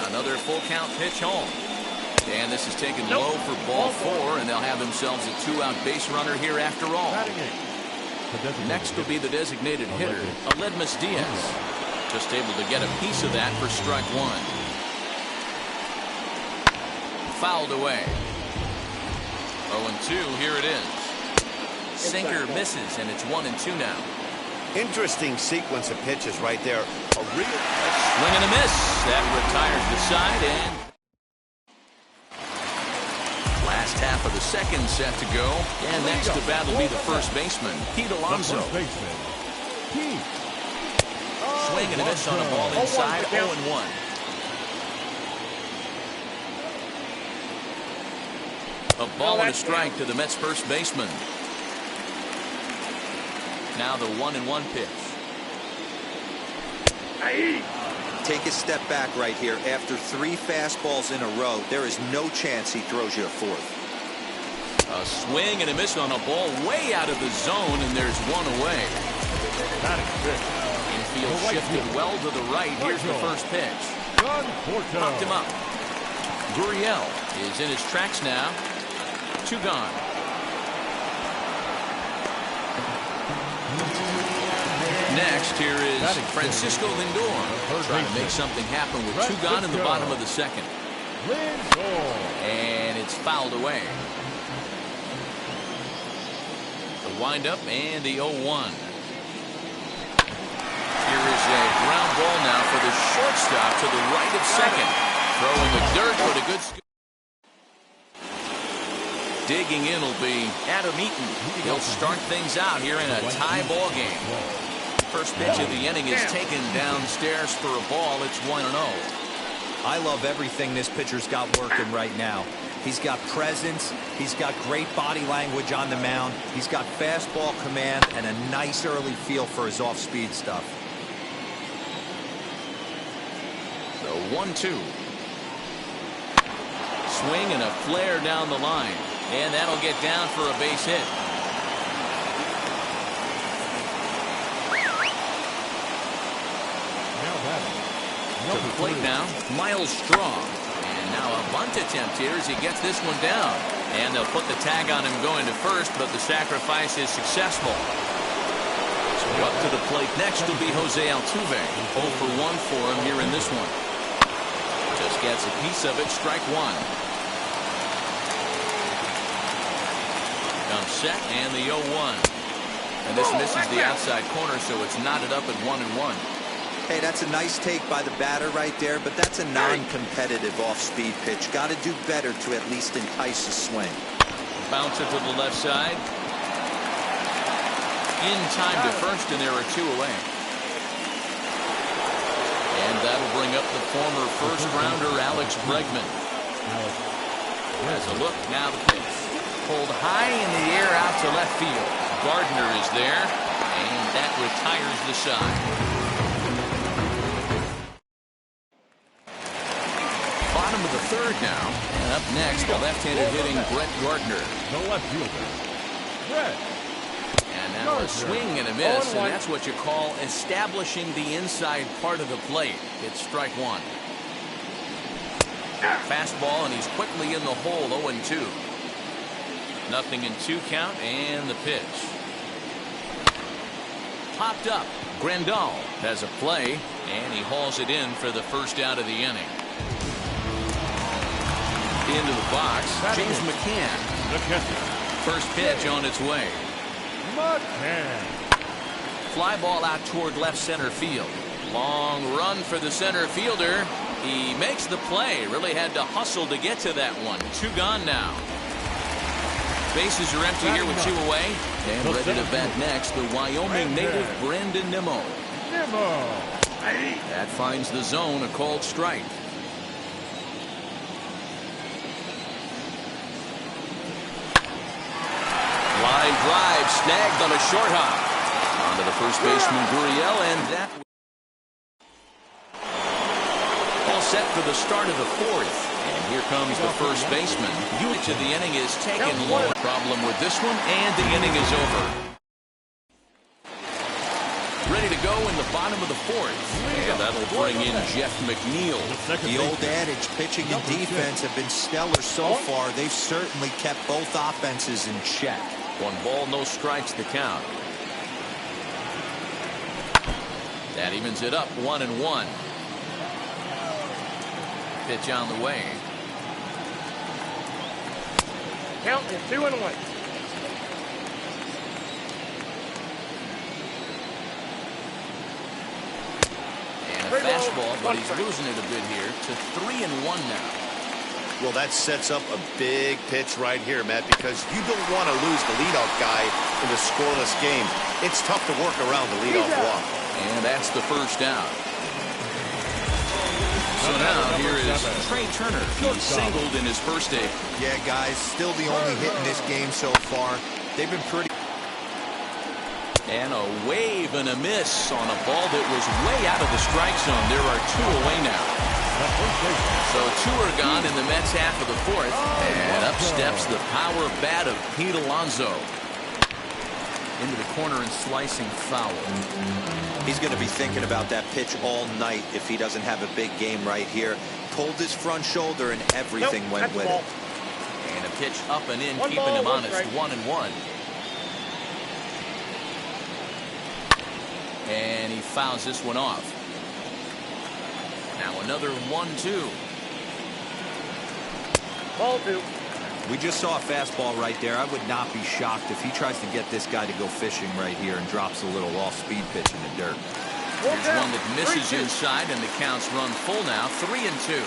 Another full count pitch home. And this is taken low for ball 4, and they'll have themselves a 2-out base runner here after all. Next will be the designated hitter, Aledmus Diaz. Just able to get a piece of that for strike 1. Fouled away. 0-2, here it is. Sinker misses, and it's 1-2 now. Interesting sequence of pitches right there. A real swing and a miss. That retires the side, and last half of the second set to go. And next to bat will be the first baseman, Pete Alonso. Swing and a miss on a ball inside, 0-1. A ball and a strike to the Mets first baseman. Now the 1-1 pitch. Take a step back right here. After 3 fastballs in a row, there is no chance he throws you a 4th. A swing and a miss on a ball way out of the zone, and there's 1 away. Infield shifted well to the right. Here's the first pitch. Popped him up. Gurriel is in his tracks now. 2 gone. Next, here is Francisco Lindor trying to make something happen with 2 gone in the bottom of the second. And it's fouled away. The windup and the 0-1. Here is a ground ball now for the shortstop to the right of second. Throwing the dirt, but a good scoop. Digging in will be Adam Eaton. He'll start things out here in a tie ball game. First pitch of the inning is taken downstairs for a ball. It's 1-0. I love everything this pitcher's got working right now. He's got presence. He's got great body language on the mound. He's got fastball command and a nice early feel for his off-speed stuff. The 1-2. Swing and a flare down the line. And that'll get down for a base hit. To the plate now, Miles Strong. And now a bunt attempt here as he gets this one down. And they'll put the tag on him going to first, but the sacrifice is successful. So up to the plate next will be Jose Altuve. 0 for 1 for him here in this one. Just gets a piece of it, strike one. Comes set and the 0-1. And this misses the outside corner, so it's knotted up at 1-1. Hey, that's a nice take by the batter right there, but that's a non-competitive off-speed pitch. Got to do better to at least entice a swing. Bouncer to the left side. In time to first, and there are 2 away. And that'll bring up the former first-rounder Alex Bregman. Has a look, now the pitch. Pulled high in the air out to left field. Gardner is there, and that retires the side. Bottom of the third now, and up next, the left-handed hitting Brett Gardner. The left fielder, Brett. And now a swing and a miss, and that's what you call establishing the inside part of the plate. It's strike one. Fastball, and he's quickly in the hole, 0-2. Nothing in 2 count, and the pitch. Popped up. Grandal has a play, and he hauls it in for the first out of the inning. Into the box, James McCann. First pitch on its way. Fly ball out toward left center field. Long run for the center fielder. He makes the play. Really had to hustle to get to that one. 2 gone now. Bases are empty here with 2 away. And ready to bat next, the Wyoming native Brandon Nimmo. That finds the zone, a called strike. Line drive snagged on a short hop. Onto the first baseman Gurriel, and that all set for the start of the 4th. And here comes the first baseman. Unit to the inning is taken low. Problem with this one, and the inning is over. Ready to go in the bottom of the 4th. And that'll bring in Jeff McNeil. The old adage, pitching and defense have been stellar so far. They've certainly kept both offenses in check. 1 ball, no strikes to count. That evens it up, 1-1. Pitch on the way. Count is 2-1. And a fastball, but he's losing it a bit here to 3-1 now. Well, that sets up a big pitch right here, Matt, because you don't want to lose the leadoff guy in a scoreless game. It's tough to work around the leadoff walk. And that's the first out. So now here is Trey Turner. He singled in his first inning. Yeah, guys, still the only hit in this game so far. They've been pretty. And a wave and a miss on a ball that was way out of the strike zone. There are 2 away now. So 2 are gone in the Mets half of the 4th. And up steps the power bat of Pete Alonso. Into the corner and slicing foul. He's going to be thinking about that pitch all night if he doesn't have a big game right here. Pulled his front shoulder and everything went with it. And a pitch up and in, keeping him honest. 1-1. And he fouls this one off. Now another 1-2. Ball 2. We just saw a fastball right there. I would not be shocked if he tries to get this guy to go fishing right here and drops a little off-speed pitch in the dirt. Here's one that misses inside, and the count's run full now. 3-2.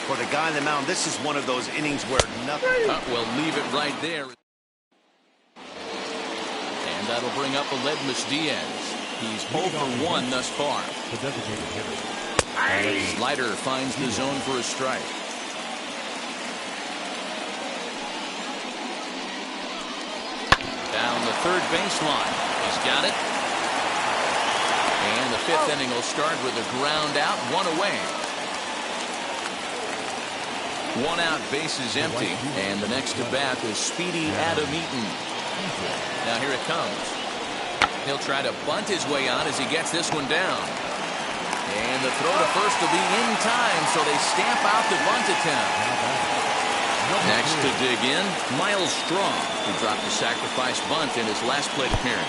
For the guy on the mound, this is one of those innings where nothing. We'll leave it right there. And that'll bring up Aledmys Diaz. He's 0 for 1 thus far. The designated hitter. Slider finds the zone for a strike. Down the third baseline. He's got it. And the fifth inning will start with a ground out, 1 away. 1 out, bases empty, and the next to bat is Speedy Adam Eaton. Now here it comes. He'll try to bunt his way on as he gets this one down. And the throw to first will be in time, so they stamp out the bunt attempt. Next to dig in, Miles Strong, who dropped a sacrifice bunt in his last plate appearance.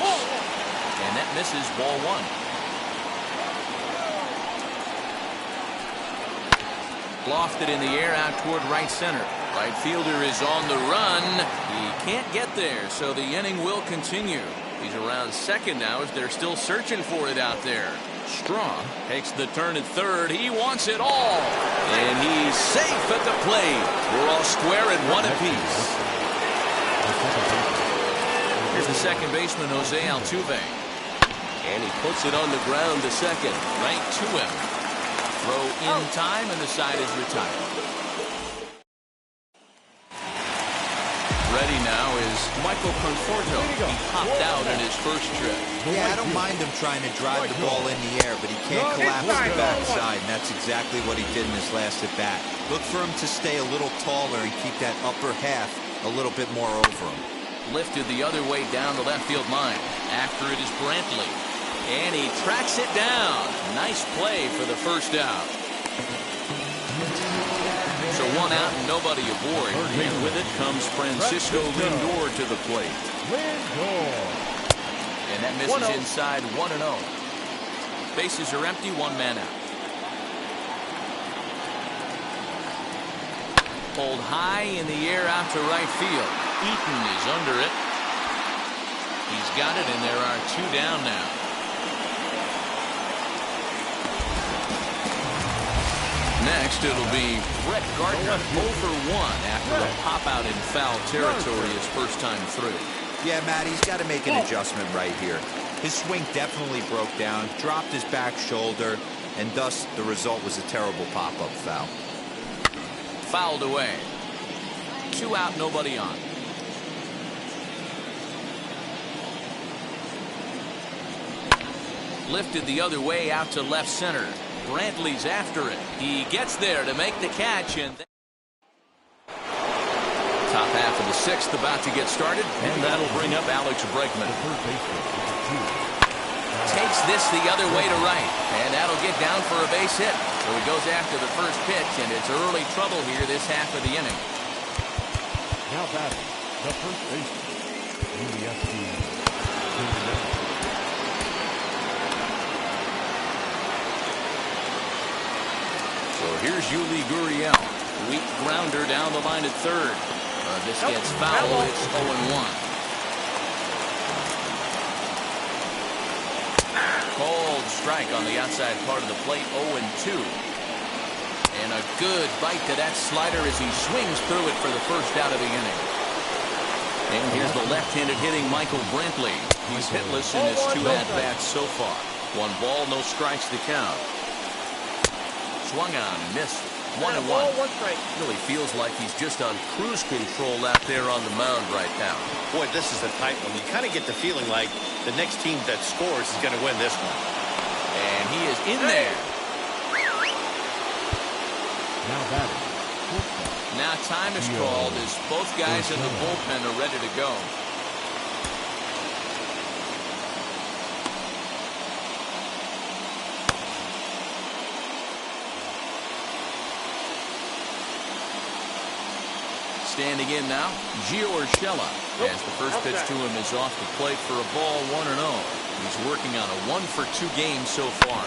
And that misses, ball 1. Lofted in the air out toward right center. Right fielder is on the run. He can't get there, so the inning will continue. He's around second now as they're still searching for it out there. Strong takes the turn at third. He wants it all. And he's safe at the plate. We're all square at 1 apiece. Here's the second baseman, Jose Altuve. And he puts it on the ground to second. Right to him. Throw in time, and the side is retired. Ready now is Michael Conforto. He popped out in his first trip. Yeah, I don't mind him trying to drive the ball in the air, but he can't collapse the backside, and that's exactly what he did in his last at bat. Look for him to stay a little taller and keep that upper half a little bit more over him. Lifted the other way down the left field line. After it is Brantley. And he tracks it down. Nice play for the first out. So 1 out and nobody aboard. And with it comes Francisco Lindor to the plate. And that misses inside, 1-0. Bases are empty, 1 man out. Pulled high in the air out to right field. Eaton is under it. He's got it, and there are 2 down now. Next, it'll be Brett Gardner, 0 for 1 after a pop-out in foul territory his first time through. Yeah, Matt, he's got to make an adjustment right here. His swing definitely broke down, dropped his back shoulder, and thus the result was a terrible pop-up foul. Fouled away. 2 out, nobody on. Lifted the other way out to left center. Brantley's after it. He gets there to make the catch, and top half of the 6th about to get started, and that'll bring up Alex Bregman. Takes this the other way to right, and that'll get down for a base hit. So he goes after the first pitch, and it's early trouble here this half of the inning. Now batting, the first baseman, USC. So here's Yuli Gurriel. Weak grounder down the line at third. This gets foul. It's 0-1. Cold strike on the outside part of the plate. 0-2. And a good bite to that slider as he swings through it for the first out of the inning. And here's the left-handed hitting Michael Brantley. He's hitless in his 2 at-bats so far. 1 ball, no strikes to count. Swung on, missed. 1-1. Really feels like he's just on cruise control out there on the mound right now. Boy, this is a tight one. You kind of get the feeling like the next team that scores is going to win this one. And he is in there. Now batting. Now time is called as both guys in the bullpen are ready to go. Standing in now, Gio Urshela, as the first pitch to him is off the plate for a ball, 1-0. He's working on a 1-for-2 game so far.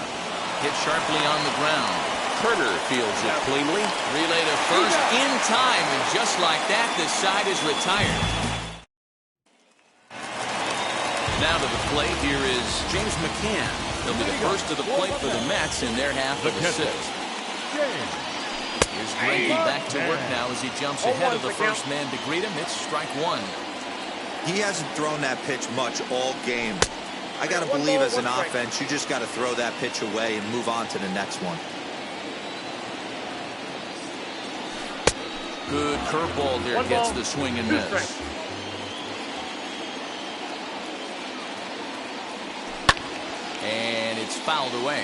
Hit sharply on the ground. Turner fields it cleanly. Relay to first in time, and just like that, this side is retired. Now to the plate, here is James McCann. He'll be the first to the plate for the Mets in their half of the 6th. Here's Greinke back to work now as he jumps ahead of the first man to greet him. It's strike 1. He hasn't thrown that pitch much all game. I got to believe as an offense, you just got to throw that pitch away and move on to the next one. Good curveball there, gets the swing and miss. And it's fouled away.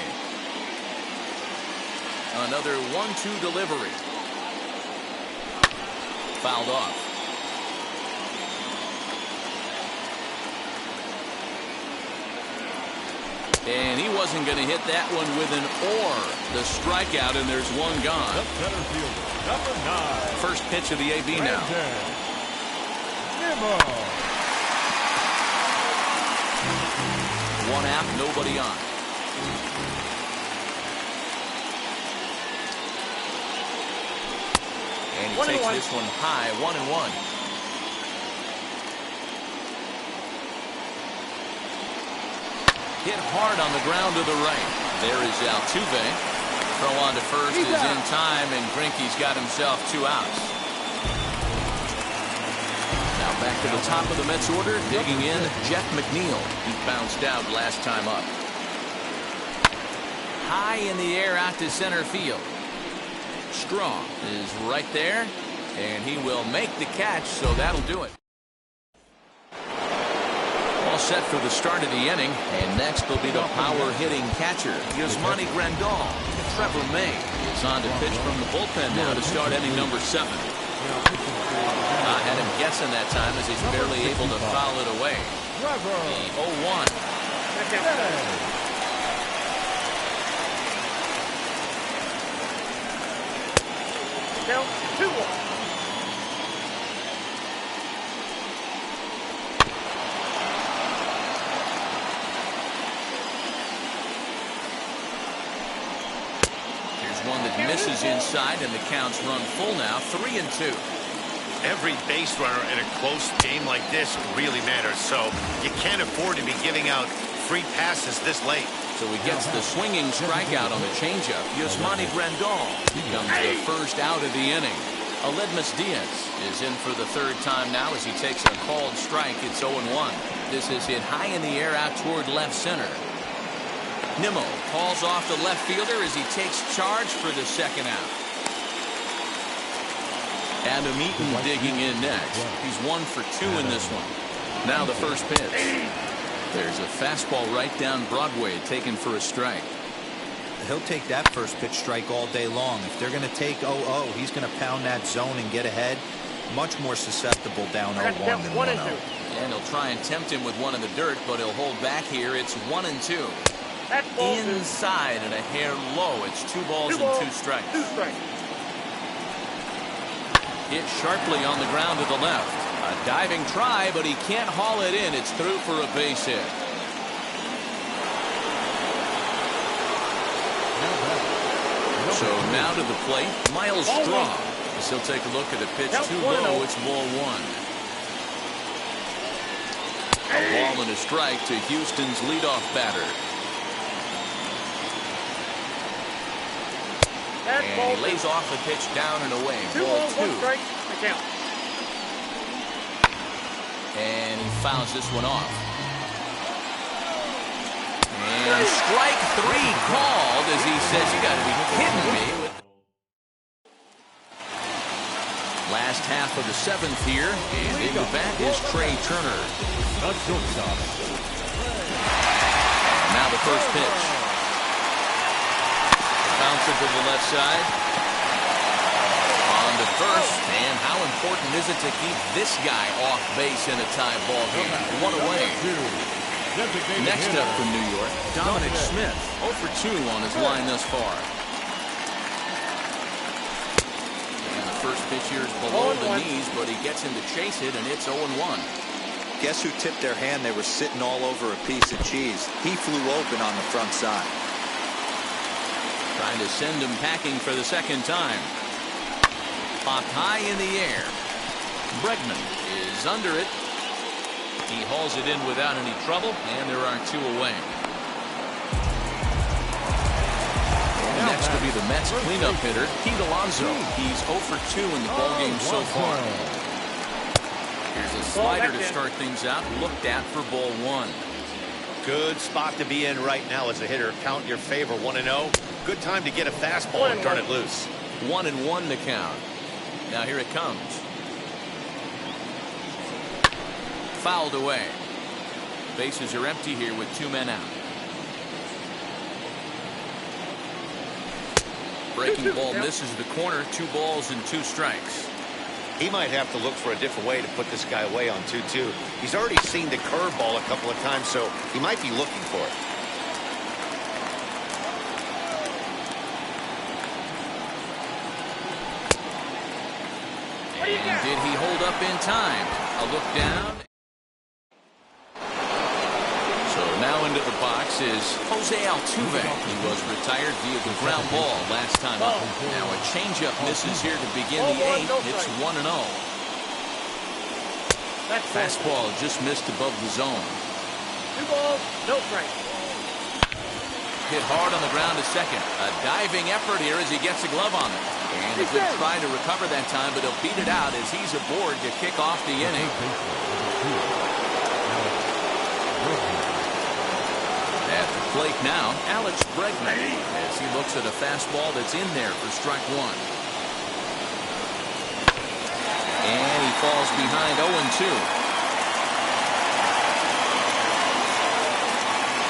Another 1-2 delivery. Fouled off. And he wasn't going to hit that one with an or. The strikeout, and there's one gone. The center fielder, number 9. First pitch of the AB now. One out, nobody on. And he takes this one high, 1-1. Hit hard on the ground to the right. There is Altuve. Throw on to first is in time, and Greinke's got himself 2 outs. Now back to the top of the Mets order, digging in, Jeff McNeil. He bounced out last time up. High in the air out to center field. Strong is right there, and he will make the catch, so that'll do it. Set for the start of the inning, and next will be the power-hitting catcher, Yasmani Grandal. Trevor May is on to pitch from the bullpen now to start inning number 7. I had him guessing that time as he's barely able to foul it away. The 0-1. Count 2-1. One that misses inside, and the count's run full now, 3-2. Every base runner in a close game like this really matters, so you can't afford to be giving out free passes this late. So he gets the swinging strikeout on the changeup. Yasmani Grandal becomes the first out of the inning. Aledmus Diaz is in for the 3rd time now as he takes a called strike. It's 0-1. This is hit high in the air out toward left center. Nimmo calls off the left fielder as he takes charge for the 2nd out. Adam Eaton digging in next. He's 1 for 2 in this one. Now the first pitch. There's a fastball right down Broadway taken for a strike. He'll take that first pitch strike all day long. If they're going to take 0-0, he's going to pound that zone and get ahead. Much more susceptible down 0-1 than 1-0. And he'll try and tempt him with one in the dirt, but he'll hold back here. It's 1-2. Inside and a hair low. It's 2 balls and 2 strikes. Hit sharply on the ground to the left. A diving try, but he can't haul it in. It's through for a base hit. So now to the plate, Miles Straw. As he'll take a look at a pitch too low. It's ball 1. A ball and a strike to Houston's leadoff batter. And he lays off the pitch down and away. Ball 2. And he fouls this one off. And strike 3 called as he says, "You got to be kidding me." Last half of the 7th here, and in the bat is Trey Turner. Now the first pitch. Bouncer to the left side. On to first, and how important is it to keep this guy off base in a tie ball game? 1 away. Next up from New York, Dominic Smith, 0 for 2 on his line thus far. And the first pitch here is below the knees, but he gets him to chase it, and it's 0-1. Guess who tipped their hand? They were sitting all over a piece of cheese. He flew open on the front side. Trying to send him packing for the 2nd time. Popped high in the air. Bregman is under it. He hauls it in without any trouble, and there are 2 away. Next will be the Mets cleanup hitter, Pete Alonso. He's 0 for 2 in the ballgame so far. Here's a slider to start things out, looked at for ball 1. Good spot to be in right now as a hitter. Count in your favor, 1-0. Good time to get a fastball and turn it loose. 1-1 the count. Now here it comes. Fouled away. Bases are empty here with 2 men out. Breaking ball misses the corner. 2 balls and 2 strikes. He might have to look for a different way to put this guy away on 2-2. He's already seen the curveball a couple of times, so he might be looking for it. And did he hold up in time? A look down. So now into the box is Jose Altuve. He was retired via the ground ball last time up. Now a changeup misses here to begin the 8th. It's 1-0. Fastball just missed above the zone. 2 balls, no strikes. Hit hard on the ground to second. A diving effort here as he gets a glove on it. And a good try to recover that time, but he'll beat it out as he's aboard to kick off the inning. At the plate now, Alex Bregman, as he looks at a fastball that's in there for strike 1. And he falls behind 0-2.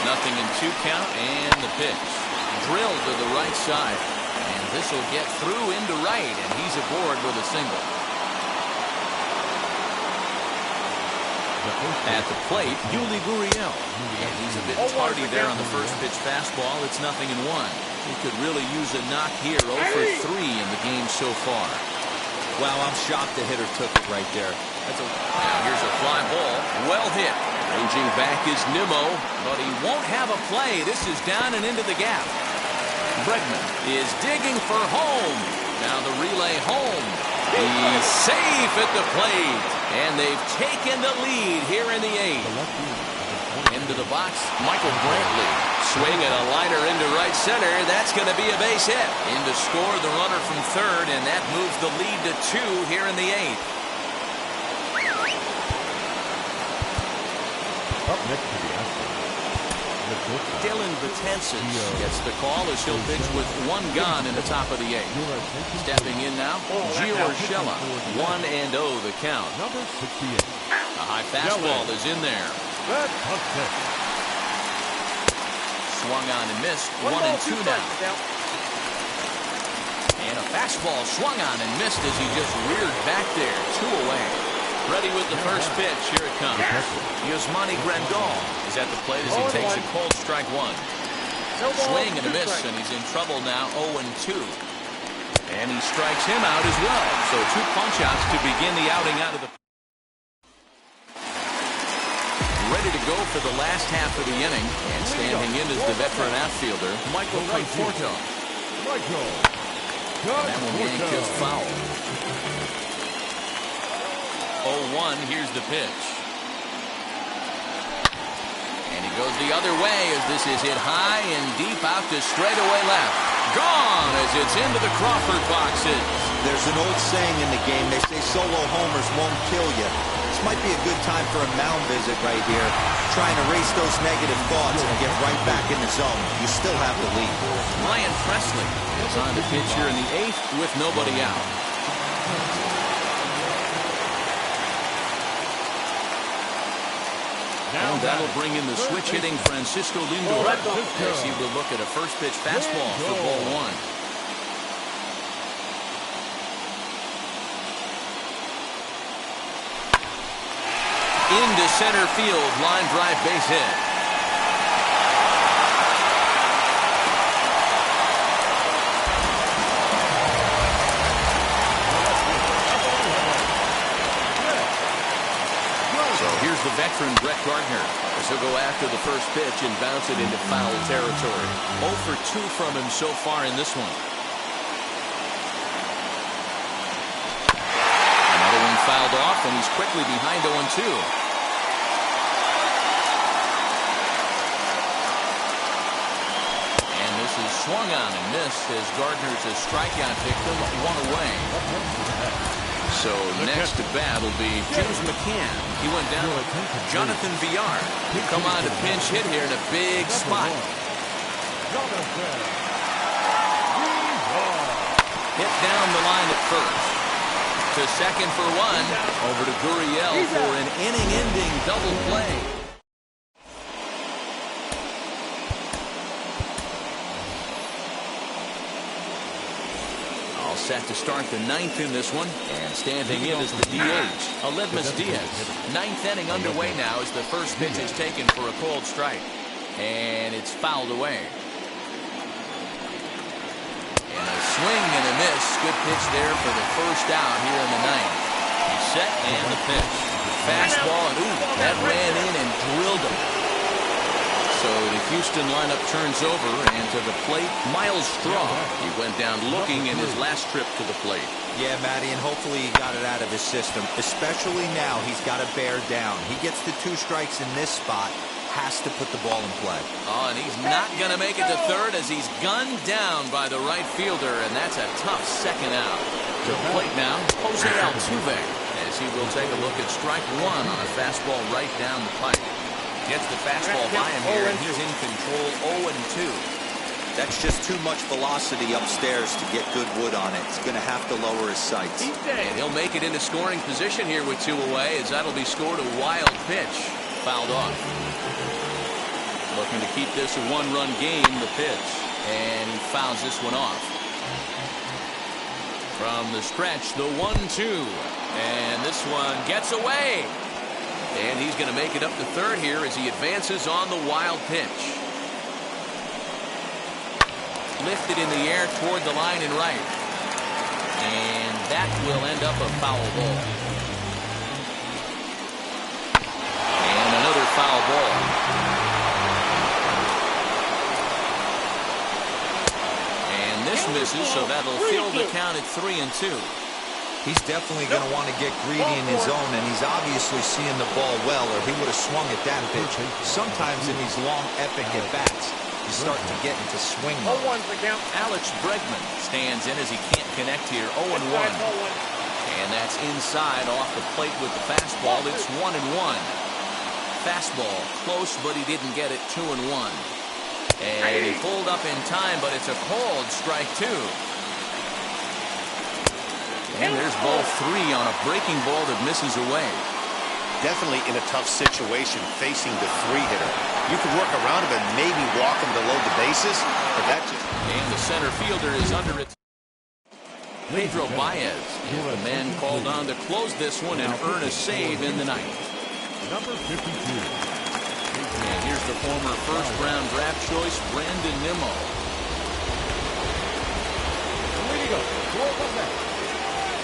Nothing in 2 count, and the pitch. Drilled to the right side. And this will get through into right, and he's aboard with a single. At the plate, Yuli Gurriel. And he's a bit tardy there on the first pitch fastball. It's 0-1. He could really use a knock here. 0 for 3 in the game so far. Wow, I'm shocked the hitter took it right there. Now here's a fly ball. Well hit. Ranging back is Nimmo, but he won't have a play. This is down and into the gap. Bregman is digging for home. Now the relay home. He's safe at the plate. And they've taken the lead here in the 8th. Into the box, Michael Brantley. Swing and a liner into right center. That's going to be a base hit. In to score the runner from third, and that moves the lead to 2 here in the 8th. Up next to the Astros. Dylan Betances gets the call as he'll pitch with 1 gone in the top of the 8th. Stepping in now, Gio Urshela. 1-0 the count. Number 68. A high fastball is in there. Swung on and missed. 1-2 now. And a fastball swung on and missed as he just reared back there. 2 away. Ready with the first pitch. Here it comes. Yasmani Grandal is at the plate as he takes a cold strike 1. Swing and a miss, and he's in trouble now. 0-2. And he strikes him out as well. So 2 punch-outs to begin the outing out of the... Ready to go for the last half of the inning. And standing in is the veteran outfielder, Michael Conforto. And that one yanked just foul. 0-1, here's the pitch. And he goes the other way as this is hit high and deep out to straightaway left. Gone as it's into the Crawford boxes. There's an old saying in the game. They say solo homers won't kill you. This might be a good time for a mound visit right here. Trying to erase those negative thoughts and get right back in the zone. You still have the lead. Ryan Presley is on the pitch here in the 8th with nobody out. And that'll bring in the switch-hitting Francisco Lindor as he will look at a first-pitch fastball for ball 1. Into center field, line drive base hit. Here's the veteran Brett Gardner as he'll go after the first pitch and bounce it into foul territory. 0 for 2 from him so far in this one. Another one fouled off, and he's quickly behind 0-2. And this is swung on and missed as Gardner's a strikeout victim, 1 away. So next to bat will be James McCann. He went down with Jonathan Villar. Come on to pinch hit here in a big spot. Hit down the line at first. To second for one. Over to Gurriel for an inning-ending double play. All set to start the ninth in this one. And standing in is the DH, Aledmus Diaz. Ninth inning underway now as the first pitch is taken for a called strike. And it's fouled away. And a swing and a miss. Good pitch there for the first out here in the ninth. He's set and the pitch. Fastball, and ooh, that ran in and drilled him. So the Houston lineup turns over, and to the plate, Miles Straw. He went down looking in his last trip to the plate. Yeah, Matty, and hopefully he got it out of his system. Especially now, he's got to bear down. He gets the 2 strikes in this spot. Has to put the ball in play. Oh, and he's not going to make it to third as he's gunned down by the right fielder, and that's a tough second out. To the plate now, Jose Altuve, as he will take a look at strike one on a fastball right down the pipe. Gets the fastball by him here, and he's in control 0-2. That's just too much velocity upstairs to get good wood on it. He's going to have to lower his sights. And he'll make it into scoring position here with 2 away, as that'll be scored a wild pitch. Fouled off. Looking to keep this a 1-run game, the pitch. And he fouls this one off. From the stretch, the 1-2. And this one gets away. And he's going to make it up to third here as he advances on the wild pitch. Lifted in the air toward the line and right. And that will end up a foul ball. And another foul ball. And this misses, so that'll fill the count at 3-2. He's definitely going to want to get greedy in his zone, and he's obviously seeing the ball well, or he would have swung at that pitch. Sometimes in these long, epic at-bats, you start to get into swing mode. Alex Bregman stands in as he can't connect here. 0-1. And that's inside off the plate with the fastball. It's 1-1. Fastball close, but he didn't get it. 2-1. And he pulled up in time, but it's a called strike 2. And there's ball 3 on a breaking ball that misses away. Definitely in a tough situation facing the 3-hitter. You can work around him and maybe walk him to load the bases, but that just... And the center fielder is under it. Pedro Baez is the man called on to close this one and earn a save in the ninth. Number 52. And here's the former first-round draft choice, Brandon Nimmo. Away you go.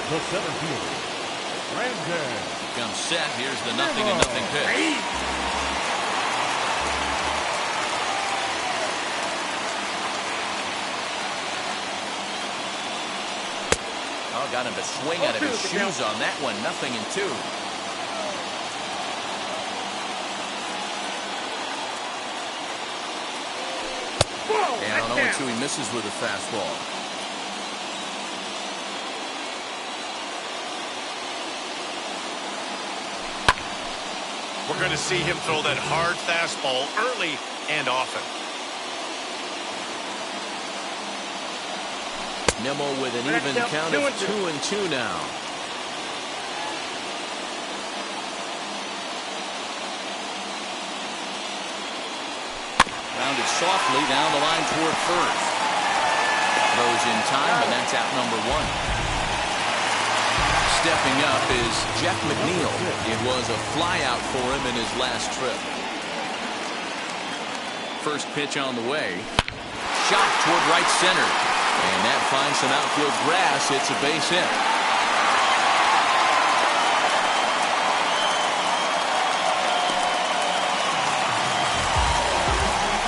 The center fielder, Brandon. Comes set. Here's the 0-0 pitch. Oh, got him to swing out of his shoes on that one. 0-2. And on 0-2, he misses with a fastball. We're going to see him throw that hard fastball early and often. Nimmo with an even count of 2-2 now. Rounded softly down the line toward first. Throws in time, and that's out number 1. Stepping up is Jeff McNeil. It was a flyout for him in his last trip. First pitch on the way. Shot toward right center. And that finds some outfield grass. It's a base hit.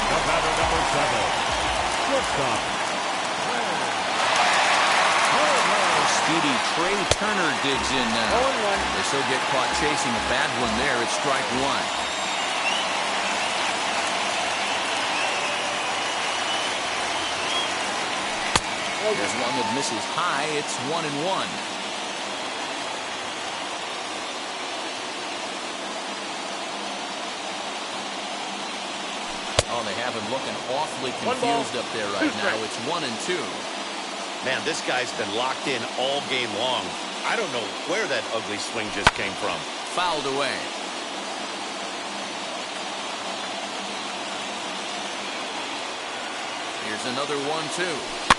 The batter, number 7. Shortstop. Speedy Trey Turner digs in now. 0-1. This will get caught chasing a bad one there. It's strike 1. There's one that misses high. It's 1-1. Oh, they have him looking awfully 1 ball, confused up there 2 right now. strikes. It's 1-2. Man, this guy's been locked in all game long. I don't know where that ugly swing just came from. Fouled away. Here's another 1-2.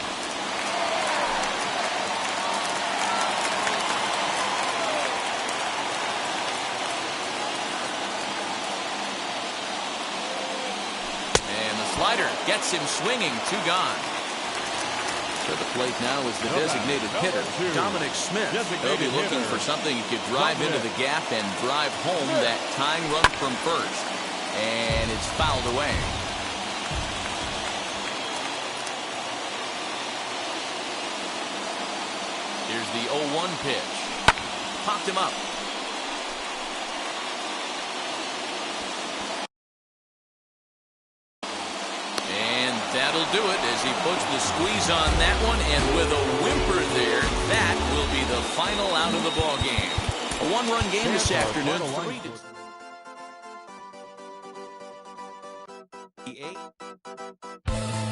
Slider gets him swinging. 2 gone. To the plate now is the designated hitter, Dominic Smith. He'll be looking for something he could drive into the gap and drive home that tying run from first. And it's fouled away. Here's the 0-1 pitch. Popped him up. That'll do it as he puts the squeeze on that one, and with a whimper there, that will be the final out of the ball game. A 1-run game this afternoon. 3-8.